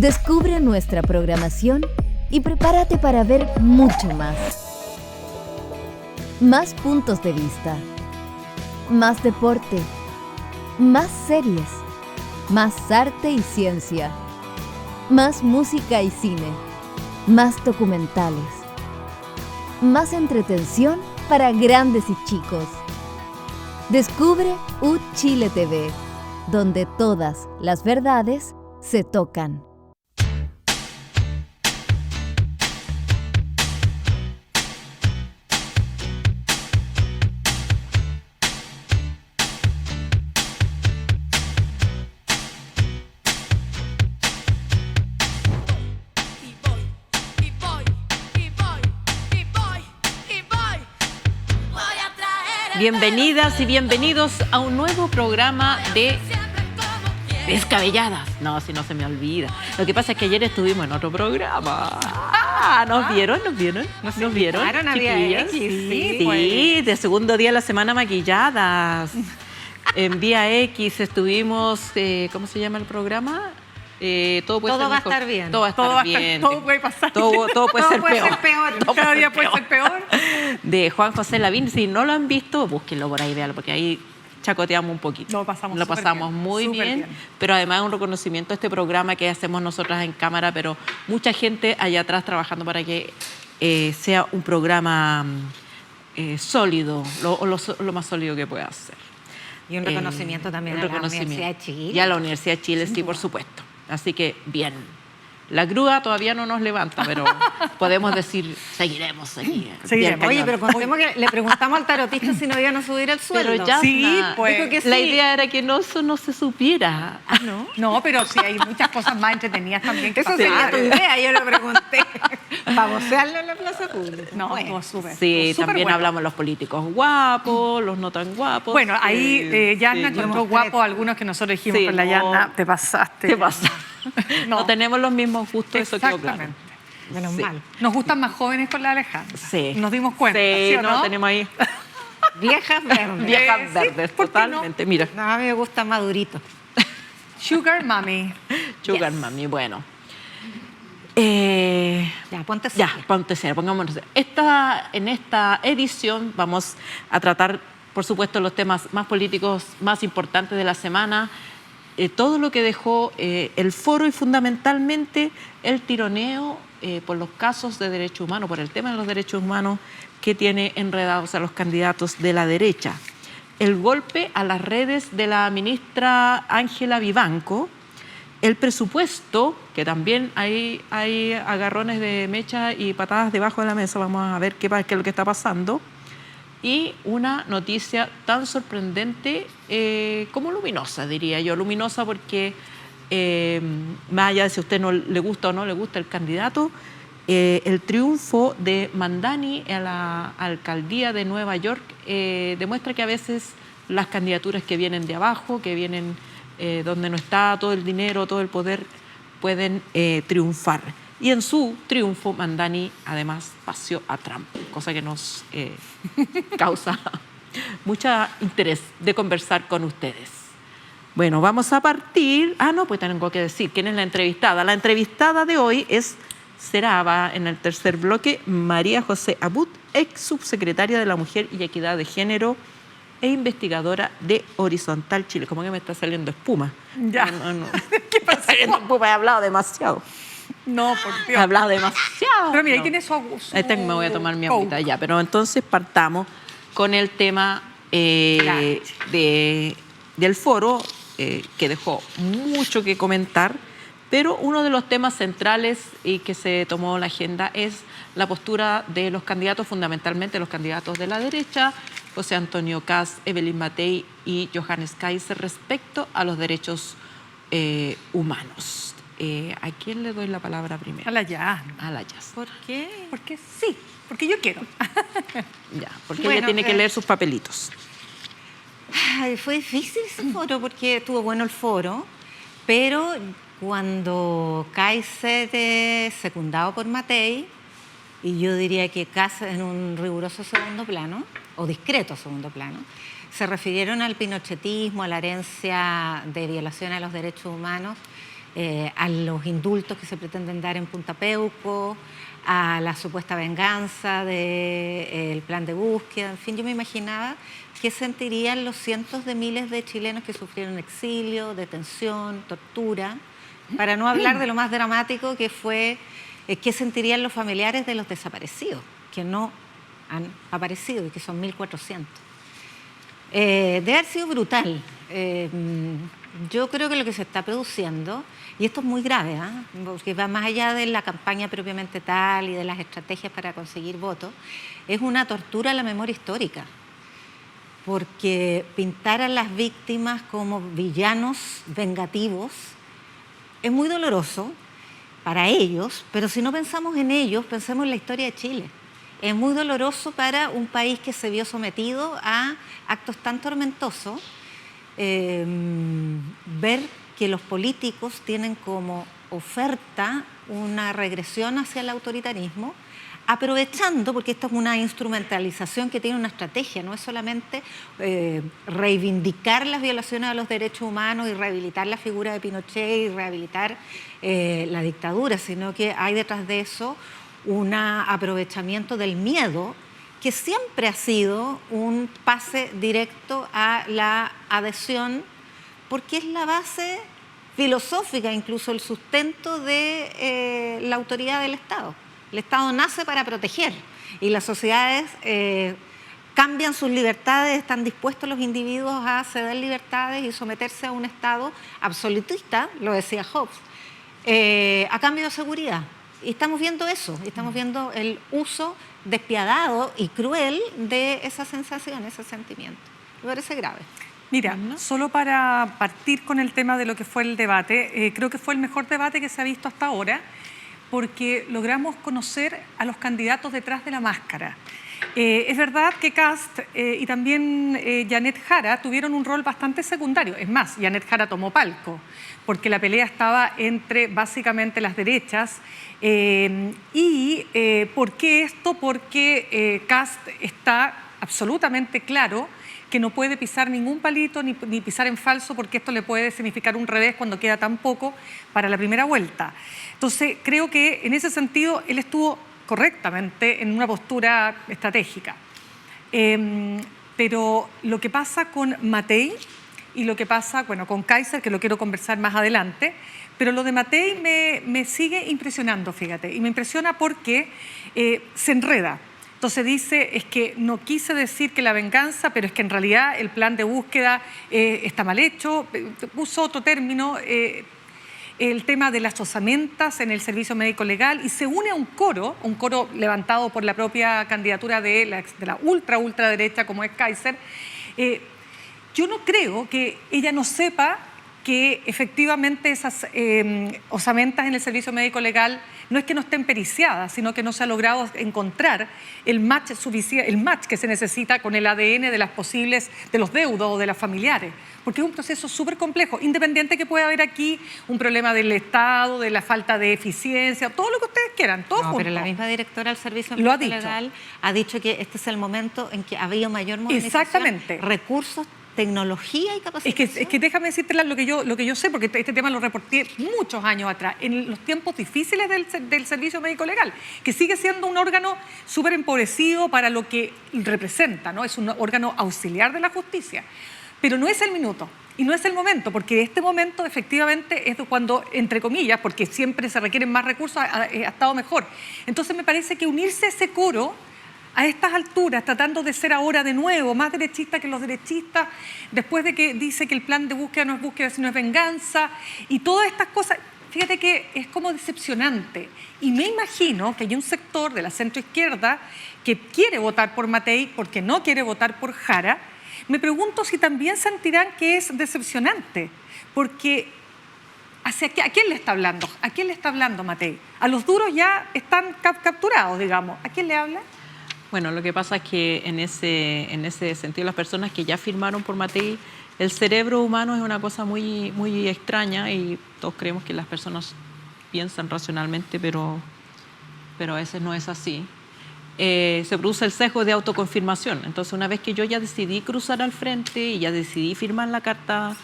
Descubre nuestra programación y prepárate para ver mucho más. Más puntos de vista, más deporte, más series, más arte y ciencia, más música y cine, más documentales, más entretención para grandes y chicos. Descubre UChile TV, donde todas las verdades se tocan. Bienvenidas y bienvenidos a un nuevo programa de Descabelladas. No, si no se me olvida. Lo que pasa es que ayer estuvimos en otro programa. ¿Nos vieron? ¿Nos vieron? ¿Nos vieron? Había X, Sí, pues. de segundo día de la semana maquilladas. En Vía X estuvimos, ¿cómo se llama el programa? Todo puede ser Todo va a mejor. estar bien. Todo va a estar bien. Todo puede pasar. Todo puede ser peor. Cada día puede ser peor. De Juan José Lavín. Si no lo han visto, búsquenlo por ahí, véanlo, porque ahí chacoteamos un poquito. Lo pasamos muy bien, pero además un reconocimiento a este programa que hacemos nosotras en cámara, pero mucha gente allá atrás trabajando para que sea un programa sólido, lo más sólido que pueda ser. Y un reconocimiento también a la Universidad de Chile. Y a la Universidad de Chile, sí, por supuesto. Así que, bien. La grúa todavía no nos levanta, pero podemos decir, seguiremos aquí. Oye, pero contemos que le preguntamos al tarotista si no iban a subir el sueldo. Pero ya sí, pues. dijo que sí. La idea era que eso no se supiera. Ah, ¿no? No, pero sí hay muchas cosas más entretenidas también. Eso sería tu idea, yo lo pregunté. Para vocearlo en la plaza pública. No, estuvo súper. Sí, también bueno. hablamos de los políticos guapos, los no tan guapos. Bueno, ahí Yanna encontró guapos algunos que nosotros dijimos con la Yanna, te pasaste. ¿Qué pasa? No tenemos los mismos gustos, eso quedó claro. Menos mal. Nos gustan más jóvenes con la Alejandra. Sí. Nos dimos cuenta, Sí, ¿sí o no? tenemos ahí Viejas verdes. viejas verdes, ¿por qué no? totalmente. Mira, No, a mí me gusta madurito. Sugar Mami. Sugar Mami, bueno. Ya, ponte seria. Ya, ponte seria, pongámonos seria. En esta edición vamos a tratar, por supuesto, los temas más políticos, más importantes de la semana, todo lo que dejó el foro y fundamentalmente el tironeo por los casos de derechos humanos, por el tema de los derechos humanos que tiene enredados a los candidatos de la derecha. El golpe a las redes de la ministra Ángela Vivanco, el presupuesto, que también hay agarrones de mecha y patadas debajo de la mesa, vamos a ver qué es lo que está pasando, y una noticia tan sorprendente como luminosa, diría yo. Luminosa porque, más allá de si a usted no le gusta o no le gusta el candidato, el triunfo de Mandani a la alcaldía de Nueva York demuestra que a veces las candidaturas que vienen de abajo, que vienen donde no está todo el dinero, todo el poder, pueden triunfar. Y en su triunfo, Mandani además paseó a Trump, cosa que nos causa mucho interés de conversar con ustedes. Bueno, vamos a partir. Pues tengo que decir quién es la entrevistada. La entrevistada de hoy va en el tercer bloque, María José Abud, ex subsecretaria de la Mujer y Equidad de Género e investigadora de Horizontal Chile. Como que me está saliendo espuma. Ya. No. ¿Qué pasó? Saliendo espuma, he hablado demasiado. No, por He Dios. hablado demasiado. Pero mira, ahí tiene su Me voy a tomar mi Coke. agüita ya. Pero entonces partamos con el tema del foro, que dejó mucho que comentar, pero uno de los temas centrales y que se tomó la agenda es la postura de los candidatos, fundamentalmente los candidatos de la derecha, José Antonio Kast, Evelyn Matei y Johannes Kaiser, respecto a los derechos humanos. ¿A quién le doy la palabra primero? A la Yanna. A la Yas. ¿Por qué? Porque sí, porque yo quiero. Ya, porque Bueno, ella tiene que leer sus papelitos. Ay, fue difícil ese foro porque estuvo bueno el foro, pero cuando Kaiser secundado por Matei, y yo diría que Kast en un riguroso segundo plano, o discreto segundo plano, se refirieron al pinochetismo, a la herencia de violación a los derechos humanos a los indultos que se pretenden dar en Punta Peuco, a la supuesta venganza del plan de búsqueda. En fin, yo me imaginaba qué sentirían los cientos de miles de chilenos que sufrieron exilio, detención, tortura, para no hablar de lo más dramático que fue qué sentirían los familiares de los desaparecidos, que no han aparecido y que son 1.400. Debe haber sido brutal. Yo creo que lo que se está produciendo, y esto es muy grave, porque va más allá de la campaña propiamente tal y de las estrategias para conseguir votos, es una tortura a la memoria histórica. Porque pintar a las víctimas como villanos vengativos es muy doloroso para ellos, pero si no pensamos en ellos, pensemos en la historia de Chile. Es muy doloroso para un país que se vio sometido a actos tan tormentosos, ver que los políticos tienen como oferta una regresión hacia el autoritarismo, aprovechando, porque esto es una instrumentalización que tiene una estrategia, no es solamente reivindicar las violaciones a los derechos humanos y rehabilitar la figura de Pinochet y rehabilitar la dictadura, sino que hay detrás de eso un aprovechamiento del miedo que siempre ha sido un pase directo a la adhesión, porque es la base filosófica, incluso el sustento de la autoridad del Estado. El Estado nace para proteger y las sociedades cambian sus libertades, están dispuestos los individuos a ceder libertades y someterse a un Estado absolutista, lo decía Hobbes, a cambio de seguridad. Y estamos viendo eso, estamos viendo el uso despiadado y cruel de esa sensación, ese sentimiento. Me parece grave. Mira, solo para partir con el tema de lo que fue el debate, creo que fue el mejor debate que se ha visto hasta ahora, porque logramos conocer a los candidatos detrás de la máscara. Es verdad que Kast y también Janet Jara tuvieron un rol bastante secundario. Es más, Janet Jara tomó palco, porque la pelea estaba entre básicamente las derechas. ¿Por qué esto? Porque Kast está absolutamente claro que no puede pisar ningún palito ni pisar en falso, porque esto le puede significar un revés cuando queda tan poco para la primera vuelta. Entonces, creo que en ese sentido él estuvo correctamente en una postura estratégica. Pero lo que pasa con Matei y lo que pasa, bueno, con Kaiser, que lo quiero conversar más adelante, pero lo de Matei me sigue impresionando, fíjate, y me impresiona porque se enreda. Entonces dice, es que no quise decir que la venganza, pero es que en realidad el plan de búsqueda está mal hecho. Puso otro término, el tema de las osamentas en el servicio médico legal, y se une a un coro levantado por la propia candidatura de la ultraderecha como es Kaiser. Yo no creo que ella no sepa que efectivamente esas osamentas en el servicio médico legal no es que no estén periciadas, sino que no se ha logrado encontrar el match que se necesita con el ADN de los deudos o de las familiares, porque es un proceso súper complejo, independiente que pueda haber aquí un problema del Estado, de la falta de eficiencia, todo lo que ustedes quieran, todo junto. Pero la misma directora del servicio médico legal ha dicho que este es el momento en que ha habido mayor movilización, exactamente, recursos, tecnología y capacitación. Es que déjame decirte lo que yo sé, porque este tema lo reporté muchos años atrás, en los tiempos difíciles del servicio médico legal, que sigue siendo un órgano súper empobrecido para lo que representa, ¿no? Es un órgano auxiliar de la justicia. Pero no es el minuto y no es el momento, porque este momento efectivamente es cuando, entre comillas, porque siempre se requieren más recursos, ha estado mejor. Entonces me parece que unirse a ese coro a estas alturas, tratando de ser ahora de nuevo más derechista que los derechistas, después de que dice que el plan de búsqueda no es búsqueda sino es venganza, y todas estas cosas, fíjate que es como decepcionante. Y me imagino que hay un sector de la centroizquierda que quiere votar por Matei porque no quiere votar por Jara. Me pregunto si también sentirán que es decepcionante, porque ¿a quién le está hablando? ¿A quién le está hablando Matei? A los duros ya están capturados, digamos. ¿A quién le habla? Bueno, lo que pasa es que en ese sentido, las personas que ya firmaron por Matei, el cerebro humano es una cosa muy, muy extraña y todos creemos que las personas piensan racionalmente, pero a veces no es así. Se produce el sesgo de autoconfirmación. Entonces, una vez que yo ya decidí cruzar al frente y ya decidí firmar la carta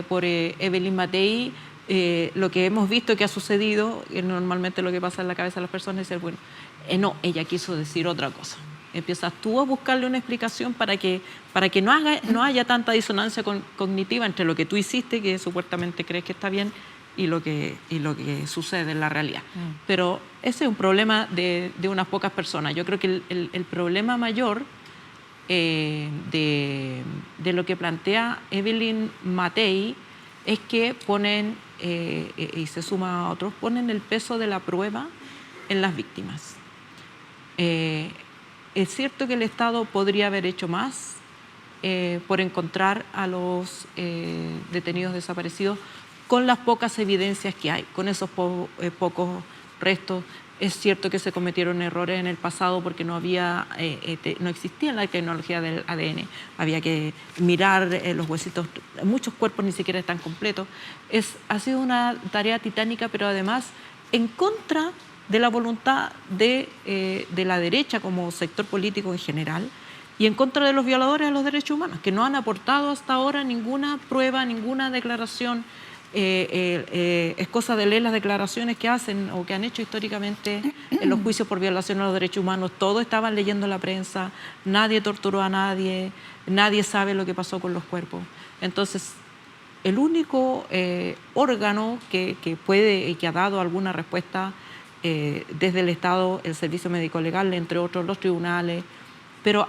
por Evelyn Matei, lo que hemos visto que ha sucedido, normalmente lo que pasa en la cabeza de las personas es decir, bueno, no, ella quiso decir otra cosa. Empiezas tú a buscarle una explicación para que no haya tanta disonancia cognitiva entre lo que tú hiciste, que supuestamente crees que está bien, y lo que sucede en la realidad. Pero ese es un problema de unas pocas personas. Yo creo que el problema mayor de lo que plantea Evelyn Matei es que ponen, y se suma a otros, ponen el peso de la prueba en las víctimas. Es cierto que el Estado podría haber hecho más por encontrar a los detenidos desaparecidos con las pocas evidencias que hay, con esos pocos restos. Es cierto que se cometieron errores en el pasado porque no existía la tecnología del ADN. Había que mirar los huesitos, muchos cuerpos ni siquiera están completos. Ha sido una tarea titánica, pero además en contra de la voluntad de la derecha como sector político en general y en contra de los violadores de los derechos humanos, que no han aportado hasta ahora ninguna prueba, ninguna declaración. Es cosa de leer las declaraciones que hacen o que han hecho históricamente en los juicios por violación a los derechos humanos. Todos estaban leyendo la prensa, nadie torturó a nadie, nadie sabe lo que pasó con los cuerpos. Entonces, el único órgano que puede y que ha dado alguna respuesta desde el Estado, el Servicio Médico Legal, entre otros los tribunales, pero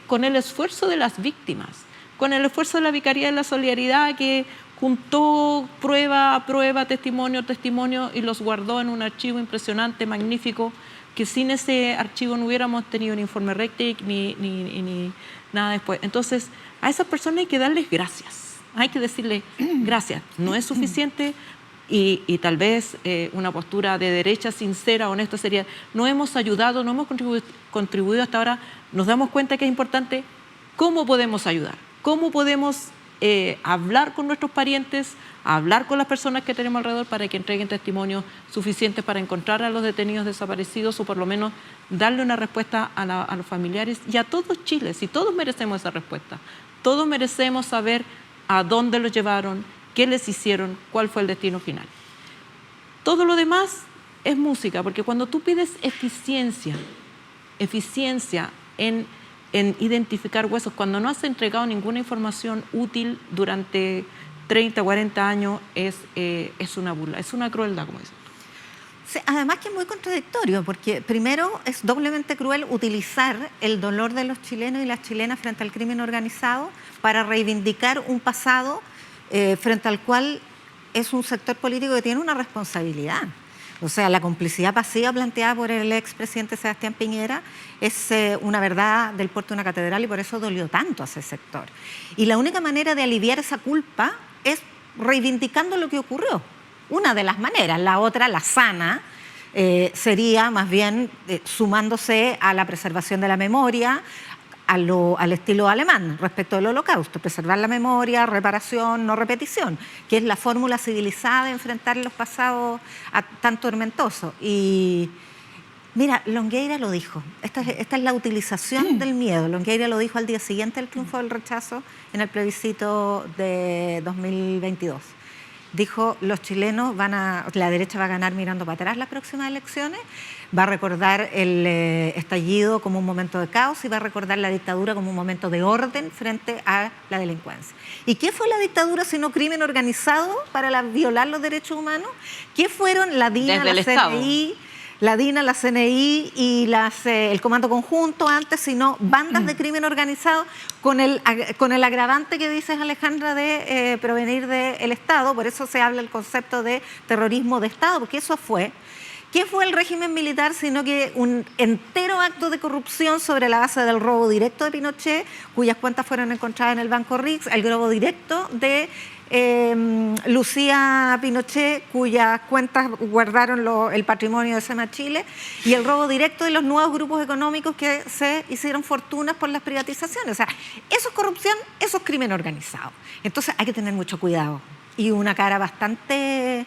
con el esfuerzo de las víctimas, con el esfuerzo de la Vicaría de la Solidaridad que juntó prueba a prueba, testimonio a testimonio y los guardó en un archivo impresionante, magnífico, que sin ese archivo no hubiéramos tenido ni informe RECTIC ni nada después. Entonces, a esas personas hay que darles gracias, hay que decirles gracias. No es suficiente y tal vez una postura de derecha sincera, honesta sería, no hemos ayudado, no hemos contribuido hasta ahora, nos damos cuenta que es importante cómo podemos ayudar, cómo podemos hablar con nuestros parientes, hablar con las personas que tenemos alrededor para que entreguen testimonios suficientes para encontrar a los detenidos desaparecidos o por lo menos darle una respuesta a los familiares y a todo Chile. Si todos merecemos esa respuesta, todos merecemos saber a dónde los llevaron, qué les hicieron, cuál fue el destino final. Todo lo demás es música, porque cuando tú pides eficiencia en identificar huesos, cuando no has entregado ninguna información útil durante 30, 40 años, es una burla, es una crueldad, como dicen. Sí, además que es muy contradictorio, porque primero es doblemente cruel utilizar el dolor de los chilenos y las chilenas frente al crimen organizado para reivindicar un pasado frente al cual es un sector político que tiene una responsabilidad. O sea, la complicidad pasiva planteada por el expresidente Sebastián Piñera es una verdad del puerto de una catedral y por eso dolió tanto a ese sector. Y la única manera de aliviar esa culpa es reivindicando lo que ocurrió. Una de las maneras, la otra, la sana, sería más bien sumándose a la preservación de la memoria, al estilo alemán respecto del Holocausto, preservar la memoria, reparación, no repetición, que es la fórmula civilizada de enfrentar los pasados tan tormentosos. Y mira, Longueira lo dijo, esta es la utilización del miedo. Longueira lo dijo al día siguiente del triunfo del rechazo en el plebiscito de 2022. Dijo, los chilenos la derecha va a ganar mirando para atrás las próximas elecciones, va a recordar el estallido como un momento de caos y va a recordar la dictadura como un momento de orden frente a la delincuencia. ¿Y qué fue la dictadura sino crimen organizado para violar los derechos humanos? ¿Qué fueron la DINA, la CNI, la CNI y el Comando Conjunto antes, sino bandas de crimen organizado con el agravante que dices, Alejandra, de provenir del Estado? Por eso se habla el concepto de terrorismo de Estado, porque eso fue. ¿Qué fue el régimen militar sino que un entero acto de corrupción sobre la base del robo directo de Pinochet, cuyas cuentas fueron encontradas en el Banco Rix, el robo directo de Lucía Pinochet, cuyas cuentas guardaron el patrimonio de SEMA Chile, y el robo directo de los nuevos grupos económicos que se hicieron fortunas por las privatizaciones? O sea, eso es corrupción, eso es crimen organizado. Entonces hay que tener mucho cuidado y una cara bastante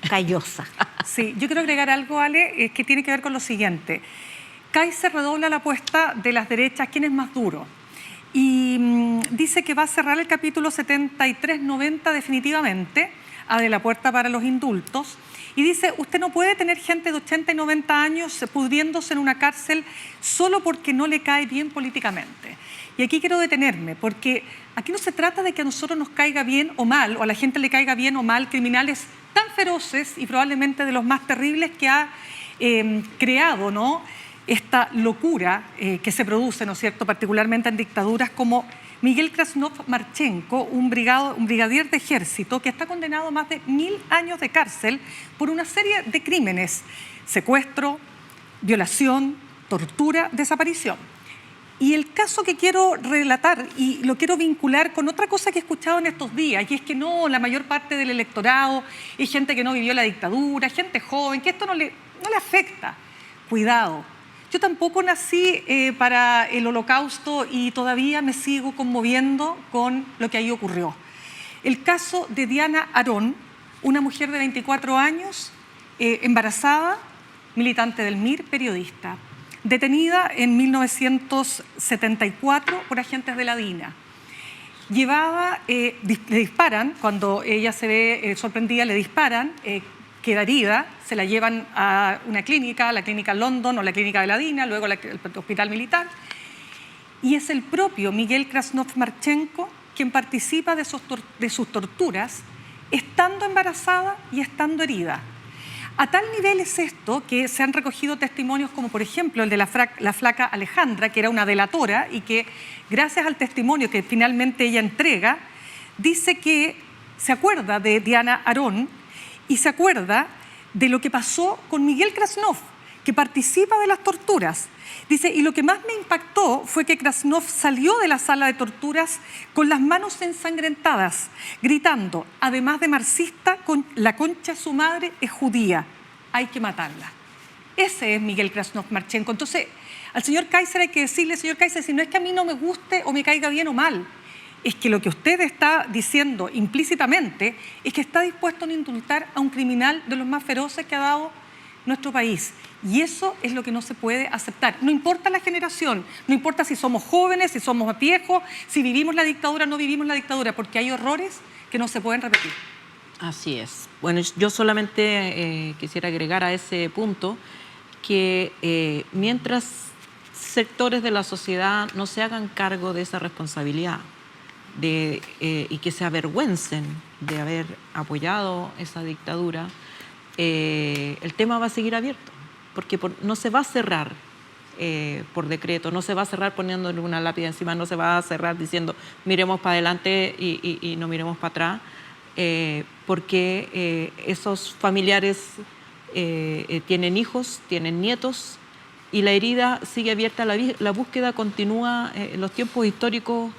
callosa. Sí, yo quiero agregar algo, Ale, que tiene que ver con lo siguiente. Kaiser redobla la apuesta de las derechas, ¿quién es más duro? y dice que va a cerrar el capítulo 7390 definitivamente, abre la puerta para los indultos, y dice, usted no puede tener gente de 80 y 90 años pudriéndose en una cárcel solo porque no le cae bien políticamente. Y aquí quiero detenerme, porque aquí no se trata de que a nosotros nos caiga bien o mal, o a la gente le caiga bien o mal, criminales tan feroces y probablemente de los más terribles que ha creado, ¿no?, esta locura que se produce, ¿no es cierto?, particularmente en dictaduras como Miguel Krasnov Marchenko, un brigadier de ejército que está condenado a más de 1000 años de cárcel por una serie de crímenes: secuestro, violación, tortura, desaparición. Y el caso que quiero relatar, y lo quiero vincular con otra cosa que he escuchado en estos días, y es que no, la mayor parte del electorado es gente que no vivió la dictadura, gente joven, que esto no le afecta. Cuidado. Yo tampoco nací para el Holocausto y todavía me sigo conmoviendo con lo que ahí ocurrió. El caso de Diana Arón, una mujer de 24 años, embarazada, militante del MIR, periodista, detenida en 1974 por agentes de la DINA. Le disparan, cuando ella se ve sorprendida, le disparan, queda herida, se la llevan a una clínica, la clínica London o la clínica de la DINA, luego al hospital militar, y es el propio Miguel Krasnov Marchenko quien participa de sus torturas, estando embarazada y estando herida. A tal nivel es esto que se han recogido testimonios como, por ejemplo, el de la flaca Alejandra, que era una delatora y que, gracias al testimonio que finalmente ella entrega, dice que se acuerda de Diana Arón y se acuerda de lo que pasó con Miguel Krasnov, que participa de las torturas. Dice, y lo que más me impactó fue que Krasnov salió de la sala de torturas con las manos ensangrentadas, gritando, además de marxista, la concha de su madre es judía, hay que matarla. Ese es Miguel Krasnov Marchenko. Entonces, al señor Kaiser hay que decirle, señor Kaiser, si no es que a mí no me guste o me caiga bien o mal, es que lo que usted está diciendo implícitamente es que está dispuesto a indultar a un criminal de los más feroces que ha dado nuestro país. Y eso es lo que no se puede aceptar. No importa la generación, no importa si somos jóvenes, si somos más viejos, si vivimos la dictadura o no vivimos la dictadura, porque hay horrores que no se pueden repetir. Así es. Bueno, yo solamente quisiera agregar a ese punto que mientras sectores de la sociedad no se hagan cargo de esa responsabilidad y que se avergüencen de haber apoyado esa dictadura, el tema va a seguir abierto, porque no se va a cerrar por decreto, no se va a cerrar poniéndole una lápida encima, no se va a cerrar diciendo miremos para adelante y no miremos para atrás, porque esos familiares tienen hijos, tienen nietos, y la herida sigue abierta, la búsqueda continúa. En los tiempos históricos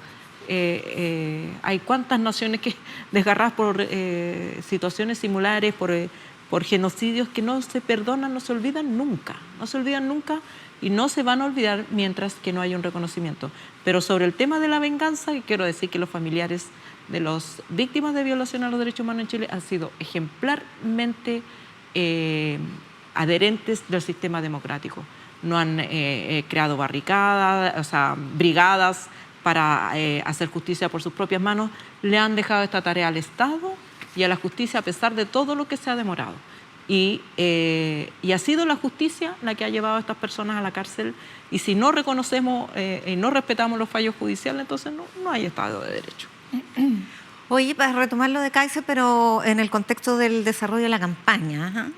hay cuántas naciones que desgarradas por situaciones similares, por genocidios que no se perdonan, no se olvidan nunca y no se van a olvidar mientras que no haya un reconocimiento. Pero sobre el tema de la venganza, quiero decir que los familiares de las víctimas de violación a los derechos humanos en Chile han sido ejemplarmente adherentes del sistema democrático. No han creado barricadas, o sea, brigadas para hacer justicia por sus propias manos. Le han dejado esta tarea al Estado y a la justicia, a pesar de todo lo que se ha demorado. Y ha sido la justicia la que ha llevado a estas personas a la cárcel, y si no reconocemos y no respetamos los fallos judiciales, entonces no hay Estado de Derecho. Oye, para retomar lo de Kaiser, pero en el contexto del desarrollo de la campaña,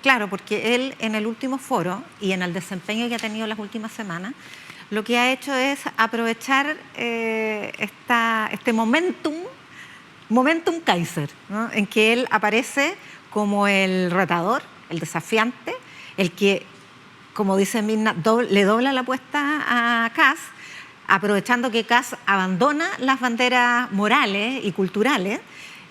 claro, porque él en el último foro y en el desempeño que ha tenido las últimas semanas, lo que ha hecho es aprovechar este momentum Kaiser, ¿no?, en que él aparece como el retador, el desafiante, el que, como dice Mirna, le dobla la apuesta a Kast, aprovechando que Kast abandona las banderas morales y culturales.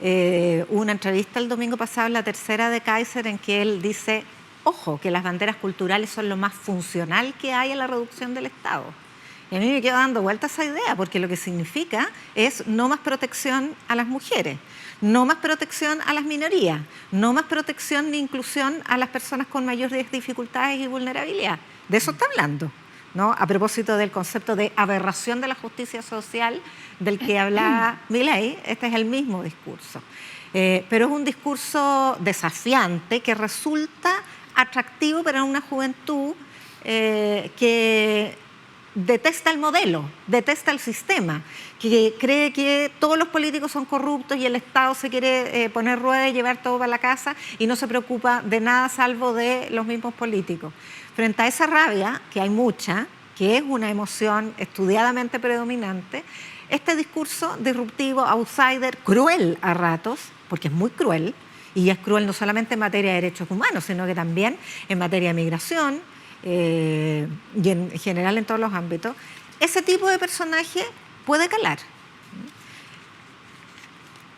Hubo una entrevista el domingo pasado en La Tercera de Kaiser en que él dice, ojo, que las banderas culturales son lo más funcional que hay en la reducción del Estado. Y a mí me quedo dando vuelta a esa idea, porque lo que significa es no más protección a las mujeres, no más protección a las minorías, no más protección ni inclusión a las personas con mayores dificultades y vulnerabilidad. De eso está hablando. ¿no? A propósito del concepto de aberración de la justicia social del que hablaba Milei, este es el mismo discurso. Pero es un discurso desafiante que resulta atractivo para una juventud que detesta el modelo, detesta el sistema, que cree que todos los políticos son corruptos y el Estado se quiere poner rueda y llevar todo para la casa y no se preocupa de nada salvo de los mismos políticos. Frente a esa rabia, que hay mucha, que es una emoción estudiadamente predominante, este discurso disruptivo, outsider, cruel a ratos, porque es muy cruel, y es cruel no solamente en materia de derechos humanos, sino que también en materia de migración, y en general en todos los ámbitos, ese tipo de personaje puede calar.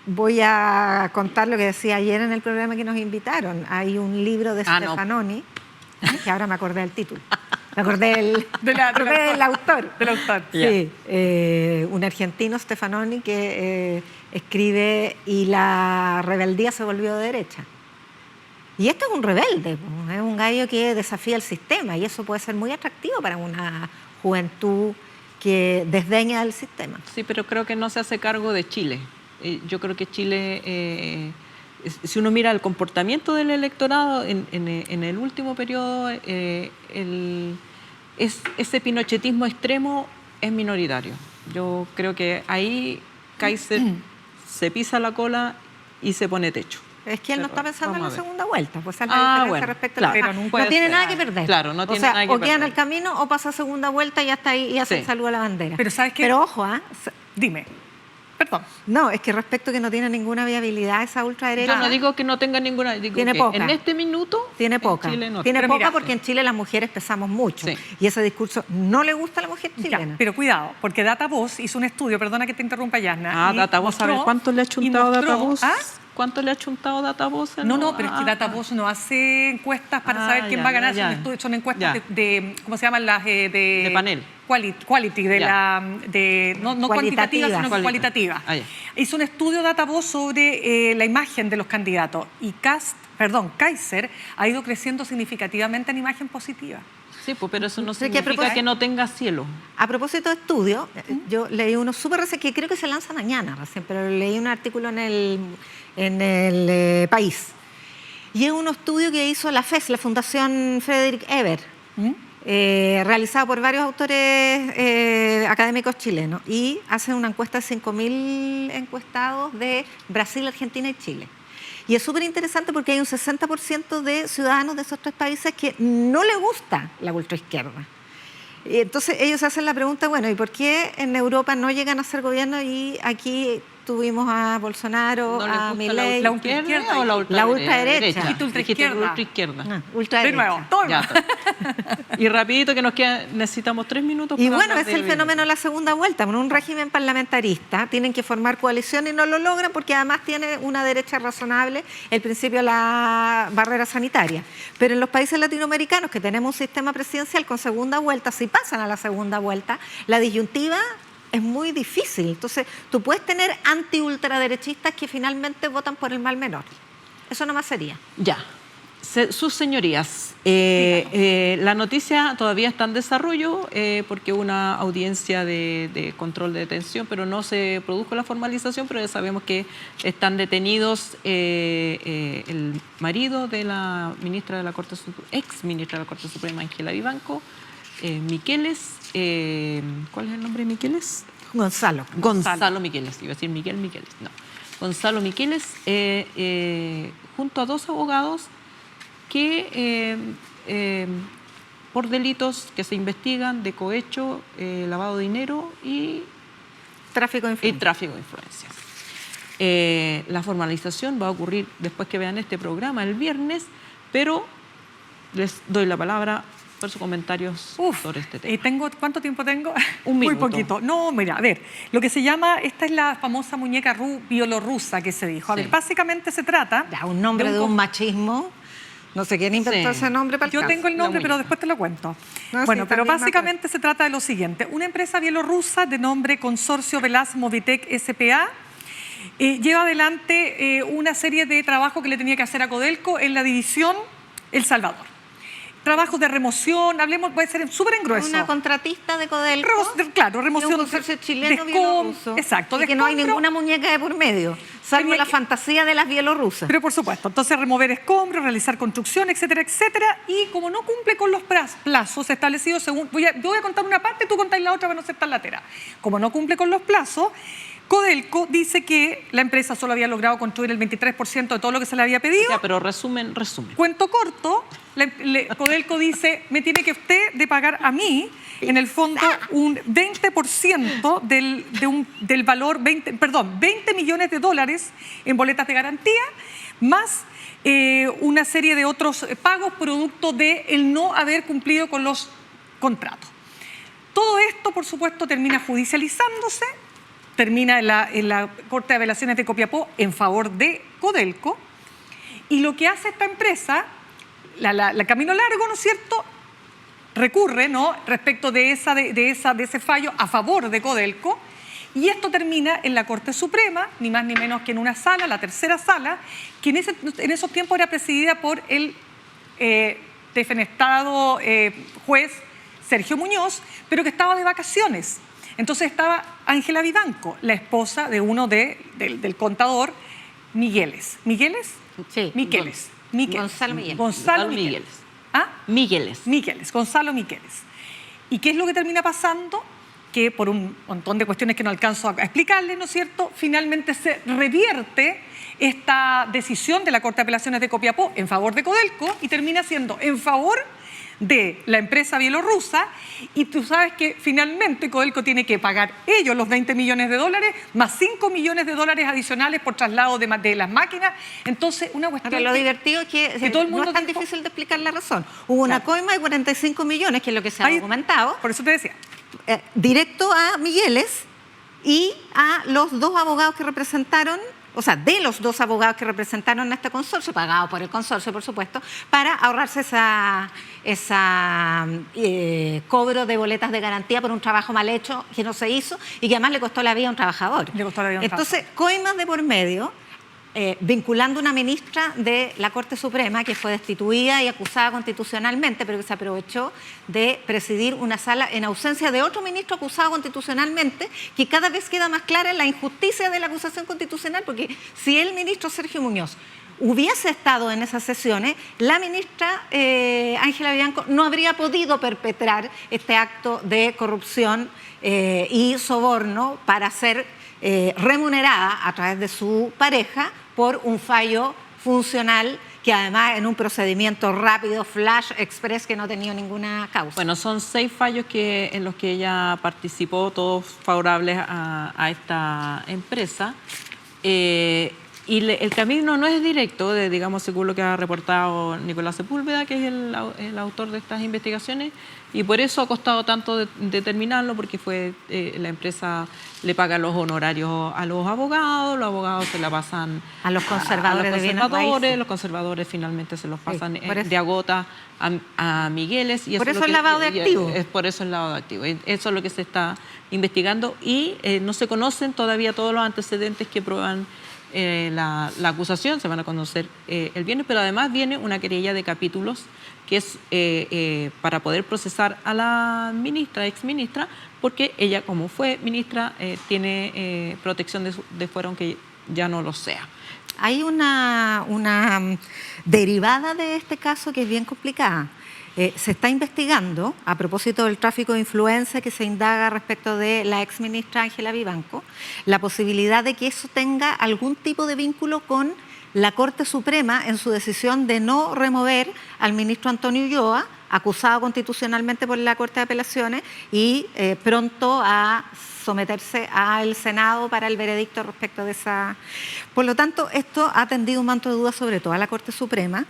Voy a contar lo que decía ayer en el programa que nos invitaron. Hay un libro de Stefanoni, que ahora me acordé del título. Me acordé del autor. Del autor. Sí, un argentino, Stefanoni, que escribe "Y la rebeldía se volvió de derecha". Y este es un rebelde, es un gallo que desafía el sistema y eso puede ser muy atractivo para una juventud que desdeña el sistema. Sí, pero creo que no se hace cargo de Chile. Yo creo que Chile, si uno mira el comportamiento del electorado en el último periodo, ese pinochetismo extremo es minoritario. Yo creo que ahí Kaiser se pisa la cola y se pone techo. Es que él no está pensando en la segunda vuelta, pues es la diferencia bueno, respecto claro, a la... no No tiene nada que perder. Claro, no tiene nada que o queda en perder. el camino o pasa a segunda vuelta y ya está ahí y hace el saludo a la bandera. Pero ¿sabes qué? Pero ojo, Dime. Perdón. no, es que respecto que no tiene ninguna viabilidad esa ultraderecha. Yo no digo que no tenga ninguna, digo Tiene que poca. en este minuto Tiene poca. en Chile no. Tiene Pero poca mira, porque en Chile las mujeres pesamos mucho. Sí. Y ese discurso no le gusta a la mujer Ya, chilena. pero cuidado, porque Datavoz hizo un estudio, perdona que te interrumpa, Yasna. y Datavoz, a ver, mostró- ¿cuánto le ha y chuntado mostró- Datavoz? ¿Ah? ¿Cuánto le ha chuntado Datavoz? No, pero es que Datavoz no hace encuestas para saber quién va a ganar, son encuestas de, ¿cómo se llaman las? De panel. Quality, no cuantitativa, sino cualitativa. Ah, ya. Hizo un estudio Datavoz sobre la imagen de los candidatos y Kaiser ha ido creciendo significativamente en imagen positiva. Sí, pues, pero eso no Sé que a significa propósito- que no tenga cielo. A propósito de estudio, yo leí uno súper recién, que creo que se lanza mañana recién, pero leí un artículo en el País. Y es un estudio que hizo la FES, la Fundación Frederick Ebert, realizado por varios autores académicos chilenos, y hace una encuesta de 5.000 encuestados de Brasil, Argentina y Chile. Y es súper interesante porque hay un 60% de ciudadanos de esos tres países que no les gusta la ultraizquierda. Entonces ellos hacen la pregunta, bueno, ¿y por qué en Europa no llegan a ser gobierno y aquí tuvimos a Bolsonaro, ¿No les a gusta Milei? la ultraizquierda o la La ultraderecha. Dijiste Ultraizquierda. ultraizquierda. Ah, ultraderecha. De nuevo, todo. Ya. Y rapidito que nos queda, necesitamos 3 minutos. Y para bueno, hablar es el fenómeno de la segunda vuelta. En un régimen parlamentarista tienen que formar coalición y no lo logran porque además tiene una derecha razonable el principio de la barrera sanitaria. Pero en los países latinoamericanos que tenemos un sistema presidencial con segunda vuelta, si pasan a la segunda vuelta, la disyuntiva es muy difícil. Entonces, tú puedes tener anti-ultraderechistas que finalmente votan por el mal menor. Eso nomás sería. Ya. Sus señorías, la noticia todavía está en desarrollo porque hubo una audiencia de control de detención, pero no se produjo la formalización, pero ya sabemos que están detenidos el marido de la ministra de la Corte ex ministra de la Corte Suprema, Ángela Vivanco, Miqueles, ¿cuál es el nombre de Miqueles? Gonzalo Miqueles, iba a decir Miguel Miqueles, no. Gonzalo Miqueles, junto a 2 abogados que por delitos que se investigan de cohecho, lavado de dinero y Tráfico de influencias. tráfico de influencias. La formalización va a ocurrir después que vean este programa el viernes, pero les doy la palabra para sus comentarios sobre este tema. ¿Cuánto tiempo tengo? Un minuto. Muy poquito. No, mira, a ver, lo que se llama, esta es la famosa muñeca bielorrusa que se dijo. A ver, básicamente se trata... Ya, un nombre de un machismo. No sé quién inventó ese nombre para el Yo caso. tengo el nombre, pero después te lo cuento. No, bueno, sí, pero también básicamente se trata de lo siguiente. Una empresa bielorrusa de nombre Consorcio Velas Movitec S.p.A. Lleva adelante una serie de trabajos que le tenía que hacer a Codelco en la división El Salvador. trabajos de remoción, hablemos, puede ser súper en grueso. Una contratista de Codelco. Claro, remoción de un consorcio chileno de bielorruso. Exacto. Y que no hay ninguna muñeca de por medio, salvo la fantasía de las bielorrusas. Pero por supuesto, entonces remover escombros, realizar construcción, etcétera, etcétera. Y como no cumple con los plazos establecidos según... Yo voy a contar una parte, tú contáis la otra para no ser tan latera. Como no cumple con los plazos, Codelco dice que la empresa solo había logrado construir el 23% de todo lo que se le había pedido. Ya, pero resumen. Cuento corto, Codelco dice, me tiene que usted de pagar a mí, en el fondo, un 20% del valor, 20 millones de dólares en boletas de garantía, más una serie de otros pagos producto de el no haber cumplido con los contratos. Todo esto, por supuesto, termina judicializándose, termina en la Corte de Apelaciones de Copiapó en favor de Codelco, y lo que hace esta empresa, la Camino Largo, ¿no es cierto?, recurre, ¿no?, respecto de ese fallo a favor de Codelco, y esto termina en la Corte Suprema, ni más ni menos que en una sala, la tercera sala, que en esos tiempos era presidida por el defenestrado juez Sergio Muñoz, pero que estaba de vacaciones. Entonces estaba Ángela Vivanco, la esposa de uno del contador Migueles. ¿Migueles? Sí. Miqueles. Gonzalo Migueles. Gonzalo Migueles. ¿Ah? Migueles. Migueles, Gonzalo Migueles. ¿Y qué es lo que termina pasando? Que por un montón de cuestiones que no alcanzo a explicarles, ¿no es cierto?, finalmente se revierte esta decisión de la Corte de Apelaciones de Copiapó en favor de Codelco y termina siendo en favor de la empresa bielorrusa, y tú sabes que finalmente Codelco tiene que pagar ellos los 20 millones de dólares más 5 millones de dólares adicionales por traslado de las máquinas. Entonces, una cuestión... Pero lo divertido es que todo el mundo no es tan difícil de explicar la razón. Hubo una coima de 45 millones, que es lo que se ha documentado. Por eso te decía. Directo a Migueles y a los dos abogados que representaron, o sea, de los dos abogados que representaron a este consorcio, pagado por el consorcio, por supuesto, para ahorrarse esa cobro de boletas de garantía por un trabajo mal hecho que no se hizo y que además le costó la vida a un trabajador. Entonces, coimas de por medio, vinculando a una ministra de la Corte Suprema que fue destituida y acusada constitucionalmente, pero que se aprovechó de presidir una sala en ausencia de otro ministro acusado constitucionalmente, que cada vez queda más clara la injusticia de la acusación constitucional, porque si el ministro Sergio Muñoz hubiese estado en esas sesiones, la ministra Ángela Vivanco no habría podido perpetrar este acto de corrupción y soborno para ser remunerada a través de su pareja por un fallo funcional que además en un procedimiento rápido, flash, express, que no tenía ninguna causa. Bueno, son 6 fallos en los que ella participó, todos favorables a esta empresa. Y el camino no es directo, digamos, según lo que ha reportado Nicolás Sepúlveda, que es el autor de estas investigaciones, y por eso ha costado tanto determinarlo, porque la empresa le paga los honorarios a los abogados se la pasan a los conservadores, los conservadores finalmente se los pasan de agota a Migueles. Y por eso es lavado de activos. Por eso es lavado de activos. Eso es lo que se está investigando y no se conocen todavía todos los antecedentes que prueban la acusación. Se van a conocer el viernes, pero además viene una querella de capítulos que es para poder procesar a la exministra, porque ella, como fue ministra, tiene protección de fuero, aunque ya no lo sea. Hay una derivada de este caso que es bien complicada. Se está investigando, a propósito del tráfico de influencia que se indaga respecto de la exministra Ángela Vivanco, la posibilidad de que eso tenga algún tipo de vínculo con la Corte Suprema en su decisión de no remover al ministro Antonio Ulloa, acusado constitucionalmente por la Corte de Apelaciones, y pronto a someterse al Senado para el veredicto respecto de esa... Por lo tanto, esto ha tendido un manto de dudas sobre todo a la Corte Suprema.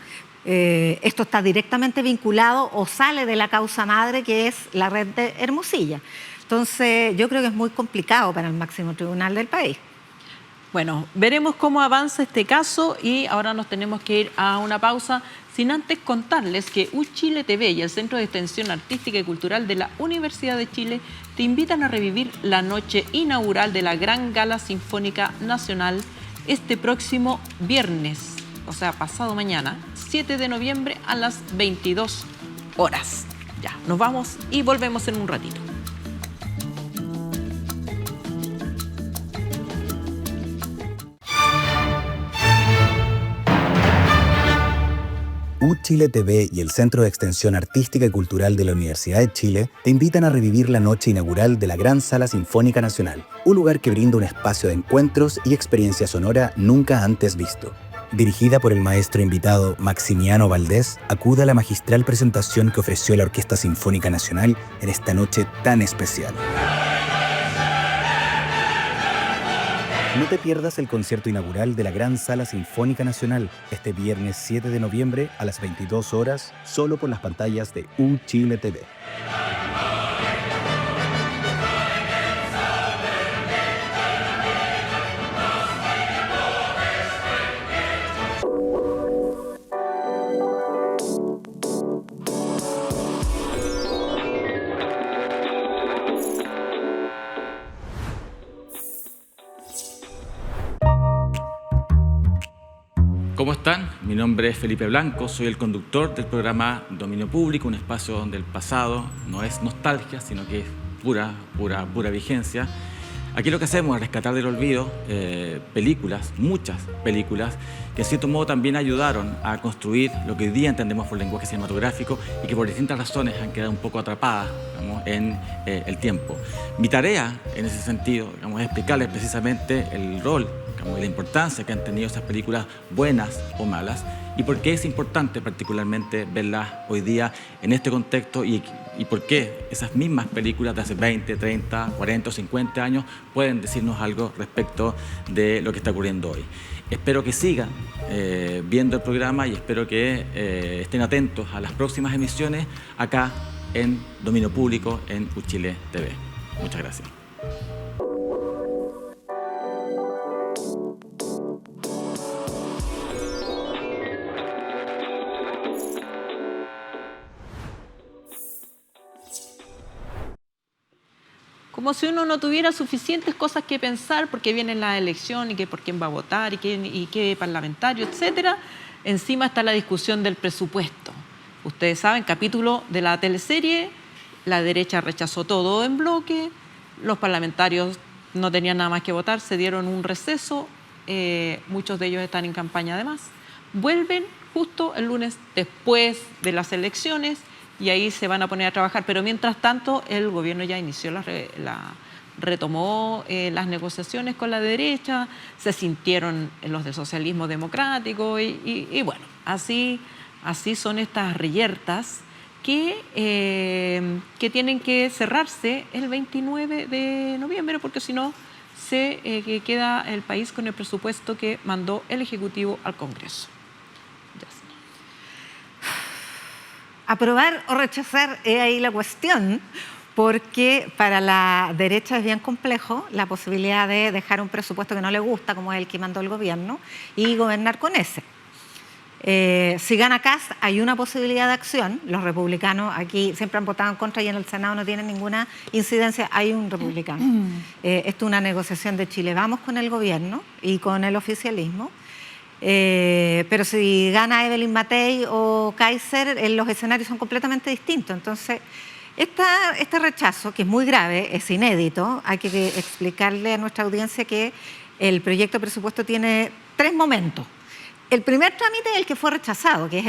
Esto está directamente vinculado o sale de la causa madre, que es la red de Hermosilla. Entonces, yo creo que es muy complicado para el máximo tribunal del país. Bueno, veremos cómo avanza este caso y ahora nos tenemos que ir a una pausa, sin antes contarles que UChile TV y el Centro de Extensión Artística y Cultural de la Universidad de Chile te invitan a revivir la noche inaugural de la Gran Gala Sinfónica Nacional este próximo viernes, o sea, pasado mañana, 7 de noviembre a las 22 horas. Ya, nos vamos y volvemos en un ratito. Chile TV y el Centro de Extensión Artística y Cultural de la Universidad de Chile te invitan a revivir la noche inaugural de la Gran Sala Sinfónica Nacional, un lugar que brinda un espacio de encuentros y experiencia sonora nunca antes visto. Dirigida por el maestro invitado Maximiano Valdés, acude a la magistral presentación que ofreció la Orquesta Sinfónica Nacional en esta noche tan especial. No te pierdas el concierto inaugural de la Gran Sala Sinfónica Nacional este viernes 7 de noviembre a las 22 horas, solo por las pantallas de Chile TV. ¿Cómo están? Mi nombre es Felipe Blanco, soy el conductor del programa Dominio Público, un espacio donde el pasado no es nostalgia, sino que es pura vigencia. Aquí lo que hacemos es rescatar del olvido películas, muchas películas, que en cierto modo también ayudaron a construir lo que hoy día entendemos por lenguaje cinematográfico y que por distintas razones han quedado un poco atrapadas, digamos, en el tiempo. Mi tarea en ese sentido, digamos, es explicarles precisamente el rol y la importancia que han tenido esas películas, buenas o malas, y por qué es importante particularmente verlas hoy día en este contexto y por qué esas mismas películas de hace 20, 30, 40 o 50 años pueden decirnos algo respecto de lo que está ocurriendo hoy. Espero que sigan viendo el programa y espero que estén atentos a las próximas emisiones acá en Dominio Público en Chile TV. Muchas gracias. Como si uno no tuviera suficientes cosas que pensar porque viene la elección y que por quién va a votar y qué parlamentario, etcétera. Encima está la discusión del presupuesto. Ustedes saben, capítulo de la teleserie, la derecha rechazó todo en bloque, los parlamentarios no tenían nada más que votar, se dieron un receso, muchos de ellos están en campaña además. Vuelven justo el lunes después de las elecciones y ahí se van a poner a trabajar. Pero mientras tanto, el gobierno ya inició retomó las negociaciones con la derecha, se sintieron los del socialismo democrático y bueno, así son estas reyertas que tienen que cerrarse el 29 de noviembre, porque si no, se queda el país con el presupuesto que mandó el Ejecutivo al Congreso. Aprobar o rechazar es ahí la cuestión, porque para la derecha es bien complejo la posibilidad de dejar un presupuesto que no le gusta, como es el que mandó el gobierno, y gobernar con ese. Si gana Kast, hay una posibilidad de acción. Los republicanos aquí siempre han votado en contra y en el Senado no tienen ninguna incidencia. Hay un republicano. Esto es una negociación de Chile Vamos con el gobierno y con el oficialismo. Pero si gana Evelyn Matei o Kaiser, los escenarios son completamente distintos. Entonces, este rechazo, que es muy grave, es inédito. Hay que explicarle a nuestra audiencia que el proyecto de presupuesto tiene 3 momentos. El primer trámite es el que fue rechazado, que es